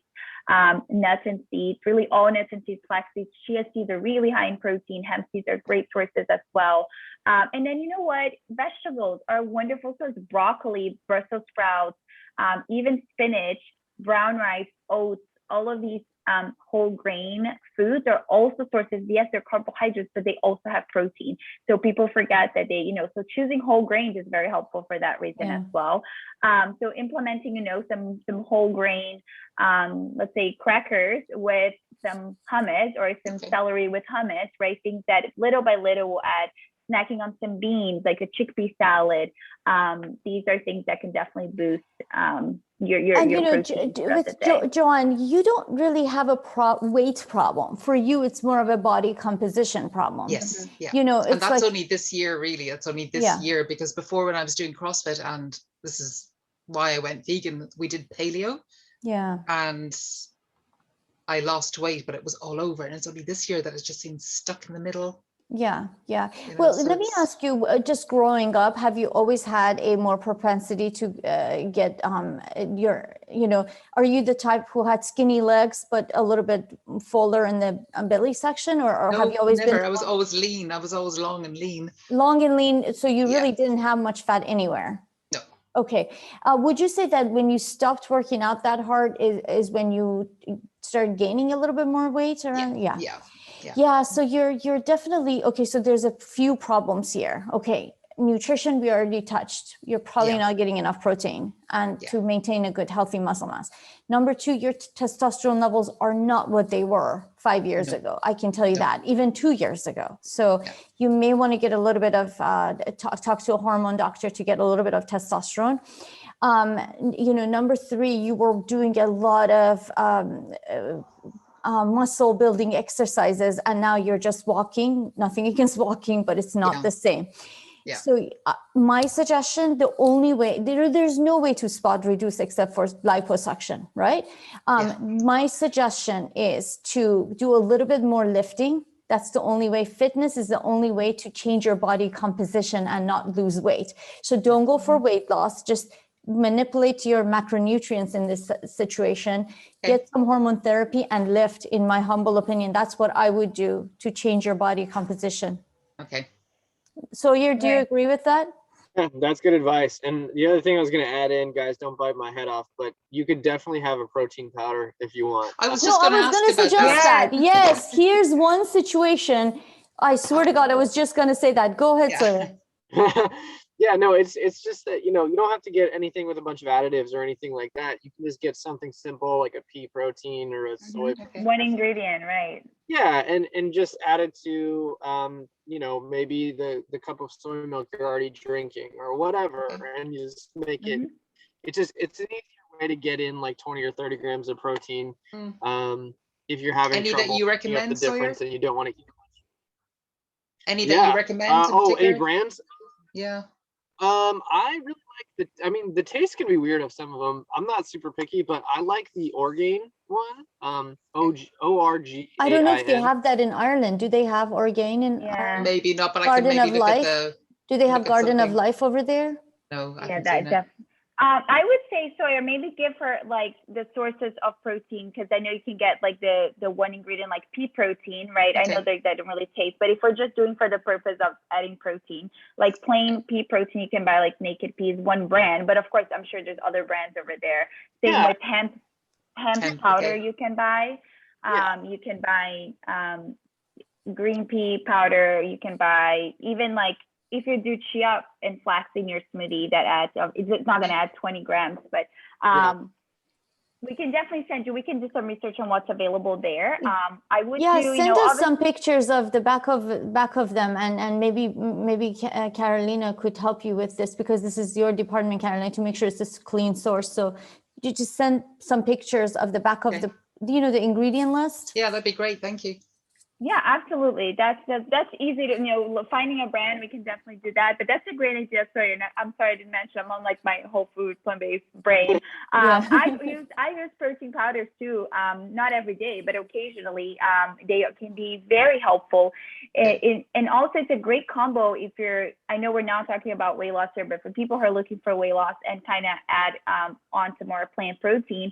nuts and seeds, really all nuts and seeds, flax seeds, chia seeds are really high in protein. Hemp seeds are great sources as well. And then, you know what? Vegetables are wonderful sources. Broccoli, Brussels sprouts, even spinach, brown rice, oats, all of these whole grain foods are also sources. Yes, they're carbohydrates, but they also have protein. So people forget that so choosing whole grains is very helpful for that reason as well. So implementing, some whole grain, let's say crackers with some hummus or some celery with hummus, right? Things that little by little will add. Snacking on some beans, like a chickpea salad. These are things that can definitely boost your protein throughout the day. Joanne, you don't really have a weight problem. For you, it's more of a body composition problem. Yes, yeah. It's and that's only this year, really. It's only this year, because before, when I was doing CrossFit, and this is why I went vegan, we did paleo. Yeah. And I lost weight, but it was all over. And it's only this year that it just seems stuck in the middle. Yeah. Well, so let me ask you, just growing up, have you always had a more propensity to get are you the type who had skinny legs, but a little bit fuller in the belly section, or no, have you always never. been? I was always lean. I was always long and lean. Long and lean. So you really didn't have much fat anywhere. No. Okay. Would you say that when you stopped working out that hard is when you started gaining a little bit more weight around? Yeah. So you're definitely, okay. So there's a few problems here. Okay. Nutrition, we already touched. You're probably not getting enough protein and to maintain a good, healthy muscle mass. Number two, your testosterone levels are not what they were 5 years ago. I can tell you that, even 2 years ago. So you may want to get a little bit of, talk to a hormone doctor to get a little bit of testosterone. Number three, you were doing a lot of muscle building exercises, and now you're just walking. Nothing against walking, but it's not the same. So my suggestion, the only way, there's no way to spot reduce except for liposuction, right? My suggestion is to do a little bit more lifting. That's the only way. Fitness is the only way to change your body composition and not lose weight. So don't go for weight loss, just manipulate your macronutrients in this situation, get some hormone therapy and lift. In my humble opinion, that's what I would do to change your body composition. Okay. So do you agree with that? Yeah, that's good advice. And the other thing I was going to add in, guys, don't bite my head off, but you could definitely have a protein powder if you want. I was just going to suggest that. Yes, here's one situation. I swear to God, I was just going to say that. Go ahead, sir. Yeah, no, it's just that, you don't have to get anything with a bunch of additives or anything like that. You can just get something simple like a pea protein or a soy. One ingredient, right? Yeah, and just add it to maybe the cup of soy milk you're already drinking or whatever, and you just make it. It's an easier way to get in like 20 or 30 grams of protein. If you're having any trouble that you recommend, the difference, and you don't want to eat much. Any that you recommend? Any brands? Yeah. I really like the taste can be weird of some of them. I'm not super picky, but I like the Orgain one. ORG. I don't know if they have that in Ireland. Do they have Orgain in Ireland? Maybe not, but Garden I can maybe of look Life? at Do they have Garden of Life over there? No, I that definitely. I would say, Sawyer, maybe give her like the sources of protein, because I know you can get like the one ingredient like pea protein, right? I know that don't really taste, but if we're just doing for the purpose of adding protein, like plain pea protein, you can buy like Naked Peas, one brand, but of course I'm sure there's other brands over there. Same with hemp powder you can buy. You can buy green pea powder. You can buy even like, if you do chia and flax in your smoothie, that adds, it's not going to add 20 grams, but We can definitely send you. We can do some research on what's available there. I would Yeah, do, send us obviously, some pictures of the back of them, and maybe Carolina could help you with this, because this is your department, Carolina, to make sure it's a clean source. So you just send some pictures of the back of Okay. the ingredient list. Yeah, that'd be great. Thank you. yeah, absolutely. That's easy to, finding a brand, we can definitely do that. But that's a great idea. Sorry, and I'm sorry I didn't mention, I'm on like my whole food plant-based brain. Yeah. I use protein powders too. Not every day, but occasionally. They can be very helpful. And also it's a great combo if I know we're now talking about weight loss here, but for people who are looking for weight loss and kind of add on some more plant protein,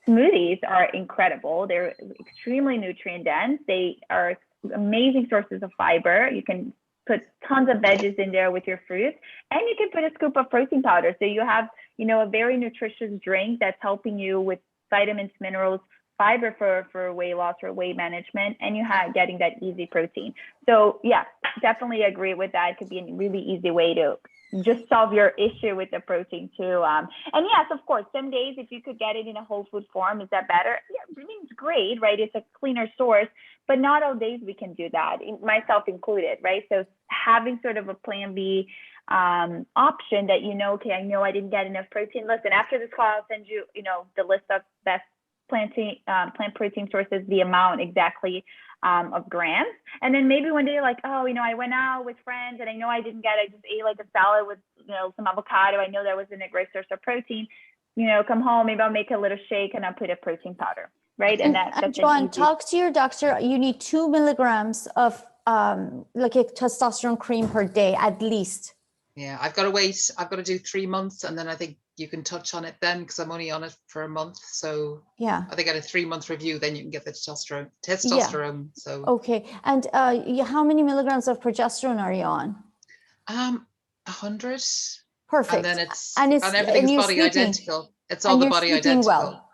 smoothies are incredible. They're extremely nutrient dense. They are amazing sources of fiber. You can put tons of veggies in there with your fruits, and you can put a scoop of protein powder. So you have, a very nutritious drink that's helping you with vitamins, minerals, fiber for weight loss or weight management, and you have getting that easy protein. So yeah, definitely agree with that. It could be a really easy way to just solve your issue with the protein too. And yes, of course, some days if you could get it in a whole food form, is that better? Yeah, I mean, it's great, right? It's a cleaner source, but not all days we can do that, myself included, right? So having sort of a plan B option that, okay, I know I didn't get enough protein. Listen, after this call, I'll send you, the list of best plant protein sources, the amount exactly of grams. And then maybe one day you're like, oh, I went out with friends and I know I didn't I just ate like a salad with, some avocado. I know that wasn't a great source of protein. Come home, maybe I'll make a little shake and I'll put a protein powder, right? And that's Joanne, talk to your doctor. You need 2 milligrams of like a testosterone cream per day, at least. Yeah, I've got to wait. I've got to do 3 months, and then I think you can touch on it then, because I'm only on it for a month. So yeah, I think at a 3-month review, then you can get the testosterone. Yeah. So okay. And how many milligrams of progesterone are you on? 100. Perfect. And then everything's you're body sleeping. identical. It's all the body sleeping identical. Well.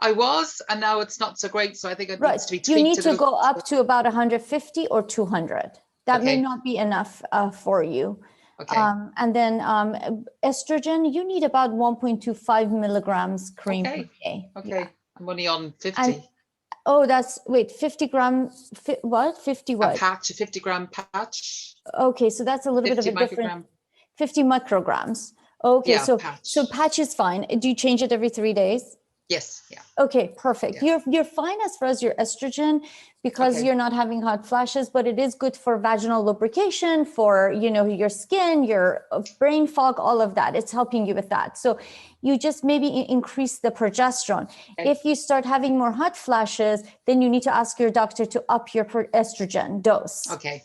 I was, and now it's not so great. So I think it Right. needs to be tweaked. You need to go up to about 150 or 200. That may Okay. not be enough for you. Okay. And then estrogen, you need about 1.25 milligrams cream per day. Okay. Yeah. I'm only on 50. That's 50 grams. What? 50 A what? patch, a 50-gram patch. Okay, so that's a little bit of a different. 50 micrograms. Okay, Yeah, so patch. so patch is fine. Do you change it every 3 days? Yes. Yeah. Okay, perfect. Yeah. You're fine as far as your estrogen, because you're not having hot flashes, but it is good for vaginal lubrication, for your skin, your brain fog, all of that. It's helping you with that. So you just maybe increase the progesterone. Okay. If you start having more hot flashes, then you need to ask your doctor to up your estrogen dose. Okay.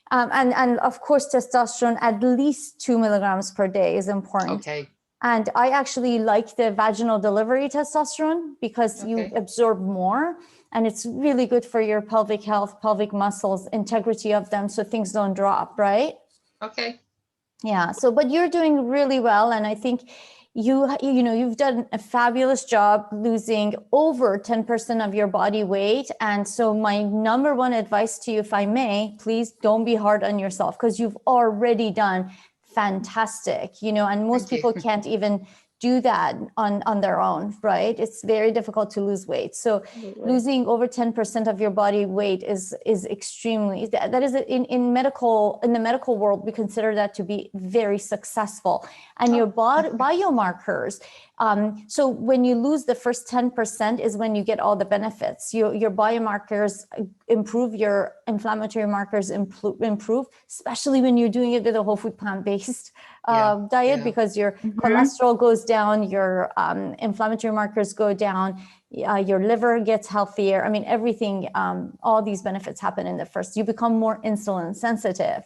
And of course, testosterone at least 2 milligrams per day is important. Okay. And I actually like the vaginal delivery testosterone, because you absorb more, and it's really good for your pelvic health, pelvic muscles, integrity of them, so things don't drop, right? Okay. Yeah. So, but you're doing really well, and I think you've done a fabulous job losing over 10% of your body weight. And so my number one advice to you, if I may, please don't be hard on yourself, because you've already done fantastic, and most people can't even do that on their own, right? It's very difficult to lose weight. So losing over 10% of your body weight is extremely, that is in the medical world, we consider that to be very successful. And your body biomarkers, so when you lose the first 10% is when you get all the benefits. Your biomarkers improve, your inflammatory markers improve, especially when you're doing it with a whole food plant-based diet, because your cholesterol goes down, your inflammatory markers go down, your liver gets healthier. I mean, everything, all these benefits happen in the first. You become more insulin sensitive,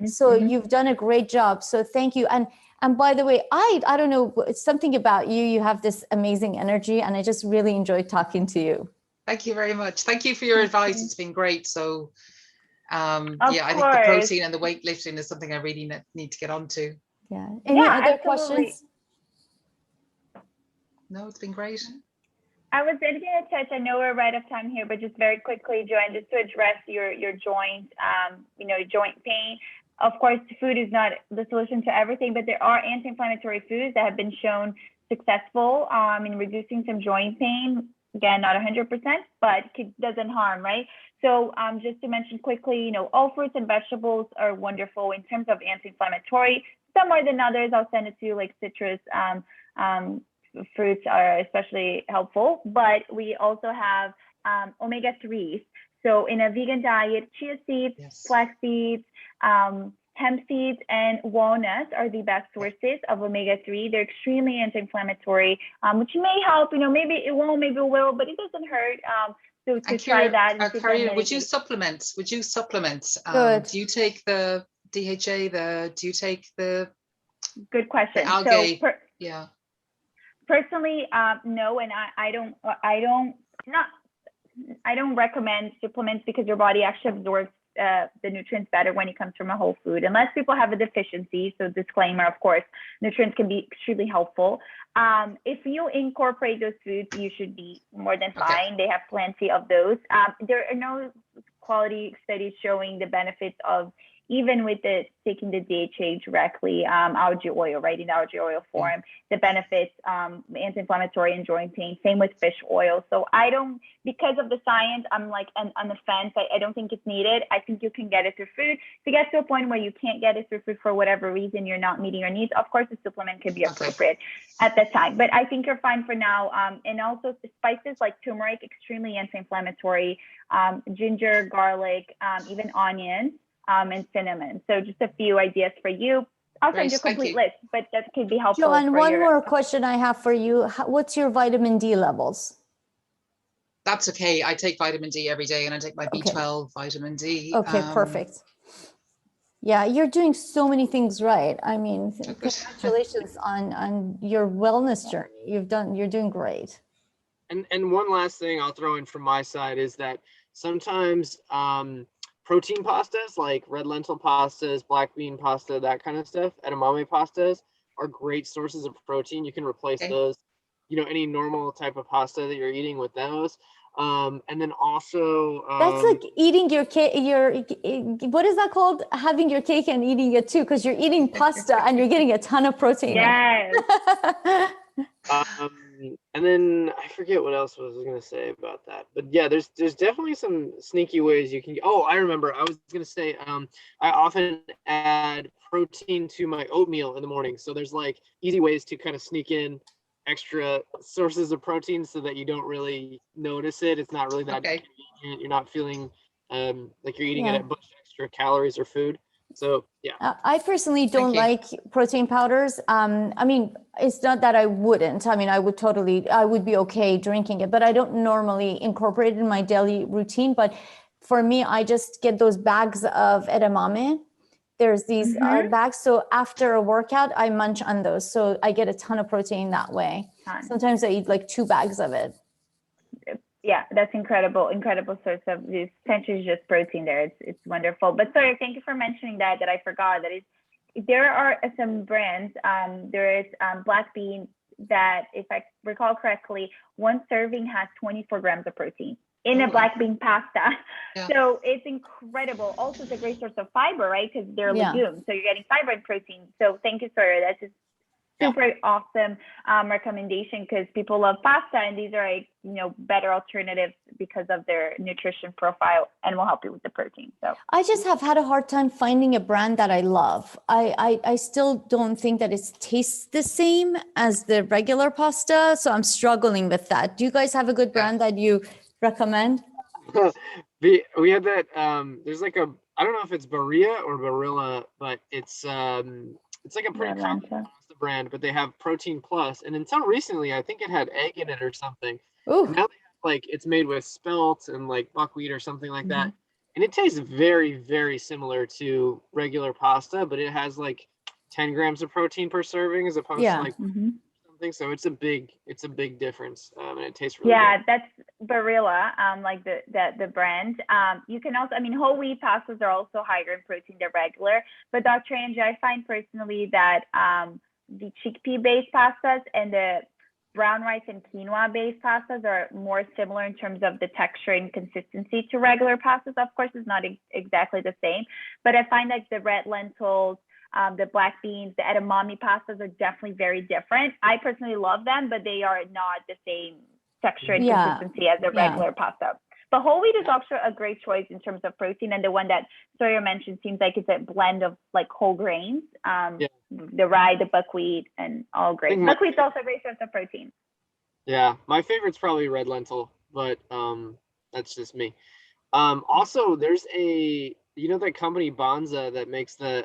So you've done a great job. So thank you. And by the way, I don't know, it's something about you. You have this amazing energy, and I just really enjoyed talking to you. Thank you very much. Thank you for your advice. It's been great. So I think the protein and the weightlifting is something I really need to get onto. Yeah. Any other questions? No, it's been great. I was going to touch, I know we're right of time here, but just very quickly, Joanne, just to address your joint, joint pain. Of course, food is not the solution to everything, but there are anti-inflammatory foods that have been shown successful in reducing some joint pain. Again, not 100%, but it doesn't harm, right? So just to mention quickly, you know, all fruits and vegetables are wonderful in terms of anti-inflammatory. Some more than others. I'll send it to you, like citrus. Fruits are especially helpful, but we also have omega-3s. So in a vegan diet, chia seeds, flax seeds, hemp seeds, and walnuts are the best sources of omega-3. They're extremely anti-inflammatory, which may help. You know, maybe it won't, maybe it will, but it doesn't hurt. So to try that. Karina, would you supplement? Would you supplement? Good. Do you take the DHA? Do you take the? Good question. The algae. So yeah. Personally, no, and I don't recommend supplements because your body actually absorbs the nutrients better when it comes from a whole food, unless people have a deficiency. So disclaimer, of course, nutrients can be extremely helpful. If you incorporate those foods, you should be more than fine. They have plenty of those. There are no quality studies showing the benefits of, even with taking the DHA directly, algae oil, right, in algae oil form, the benefits, anti-inflammatory and joint pain, same with fish oil. So I don't, because of the science, I'm like on the fence. I don't think it's needed. I think you can get it through food. If you get to a point where you can't get it through food for whatever reason, you're not meeting your needs, of course, a supplement could be appropriate at that time. But I think you're fine for now. And also spices like turmeric, extremely anti-inflammatory, ginger, garlic, even onions. And cinnamon. So just a few ideas for you. I'll send you a complete list, but that could be helpful. Joanne, one more question I have for you. What's your vitamin D levels? That's okay. I take vitamin D every day, and I take my B12 vitamin D. Okay, perfect. Yeah, you're doing so many things right. I mean, congratulations on your wellness journey. You're doing great. And one last thing I'll throw in from my side is that sometimes protein pastas like red lentil pastas, black bean pasta, that kind of stuff, edamame pastas are great sources of protein. You can replace those, you know, any normal type of pasta that you're eating with those. And then also that's like eating your cake, what is that called? Having your cake and eating it too, because you're eating pasta and you're getting a ton of protein. Yes. And then I forget what else I was going to say about that, but yeah, there's definitely some sneaky ways you can. Oh, I remember. I was going to say I often add protein to my oatmeal in the morning, so there's like easy ways to kind of sneak in extra sources of protein so that you don't really notice it. It's not really that convenient. You're not feeling like you're eating a bunch of extra calories or food. So yeah, I personally don't like protein powders. I mean, it's not that I wouldn't. I mean, I would be okay drinking it, but I don't normally incorporate it in my daily routine. But for me, I just get those bags of edamame. There's these bags. So after a workout, I munch on those. So I get a ton of protein that way. Sometimes I eat like 2 bags of it. Yeah, that's incredible source of this. Essentially just protein there. It's wonderful. But sorry, thank you for mentioning that I forgot. That is, there are some brands. There is black bean that, if I recall correctly, one serving has 24 grams of protein in a black bean pasta. So it's incredible. Also, it's a great source of fiber, right? Because they're legumes, so you're getting fiber and protein. So thank you, Sawyer. That's just super awesome recommendation, because people love pasta, and these are, like, you know, better alternatives because of their nutrition profile, and will help you with the protein. So I just have had a hard time finding a brand that I love. I still don't think that it tastes the same as the regular pasta, so I'm struggling with that. Do you guys have a good brand that you recommend? We had that. There's like I don't know if it's Barilla or Barilla, but it's like a pretty common pasta brand, but they have protein plus, and until recently, I think it had egg in it or something. Now they have, like, it's made with spelt and like buckwheat or something like that, and it tastes very, very similar to regular pasta, but it has like 10 grams of protein per serving as opposed to like something. So it's a big difference, and it tastes really good. That's Barilla, like the brand. You can also, I mean, whole wheat pastas are also higher in protein than regular. But Dr. Angie, I find personally that the chickpea-based pastas and the brown rice and quinoa-based pastas are more similar in terms of the texture and consistency to regular pastas. Of course, it's not exactly the same, but I find like the red lentils, the black beans, the edamame pastas are definitely very different. I personally love them, but they are not the same texture and consistency as a regular pasta. But whole wheat is also a great choice in terms of protein. And the one that Sawyer mentioned seems like it's a blend of like whole grains, the rye, the buckwheat, and all great. Buckwheat's also a great source of protein. Yeah, my favorite's probably red lentil, but that's just me. Also, there's that company Bonza that makes the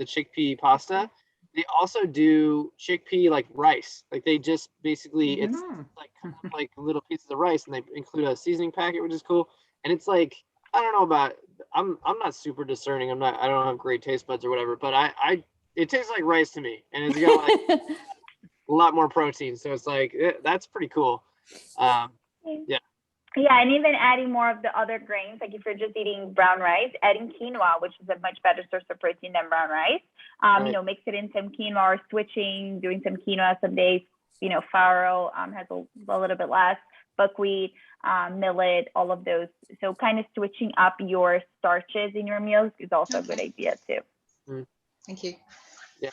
chickpea pasta. They also do chickpea like rice. Like they just basically it's like kind of like little pieces of rice, and they include a seasoning packet, which is cool. And it's like, I don't know about, I'm not super discerning. I don't have great taste buds or whatever, but it tastes like rice to me, and it's got like a lot more protein. So it's like that's pretty cool. Yeah, and even adding more of the other grains, like if you're just eating brown rice, adding quinoa, which is a much better source of protein than brown rice. Mix it in some quinoa, or switching, doing some quinoa some days. Farro has a little bit less, buckwheat, millet, all of those. So kind of switching up your starches in your meals is also a good idea too. Thank you. Yeah.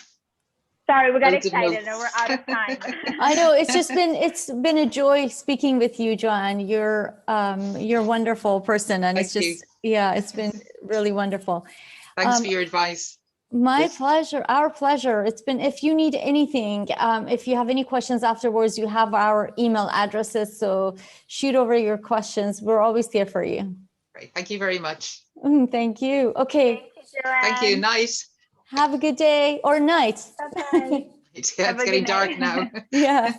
Sorry, we got excited and we're out of time. I know it's been a joy speaking with you, Joanne. You're a wonderful person, and it's been really wonderful. Thanks for your advice. My pleasure, our pleasure. It's been, if you need anything, if you have any questions afterwards, you have our email addresses, so shoot over your questions. We're always here for you. Great. Thank you very much. Thank you. Okay. Thank you. Night. Have a good day or night. Bye-bye. It's getting dark now. Yeah.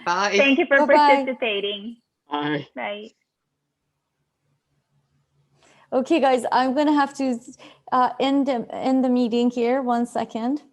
Bye. Thank you for Bye-bye. participating. Bye. Bye. Okay, guys, I'm going to have to end the meeting here. 1 second.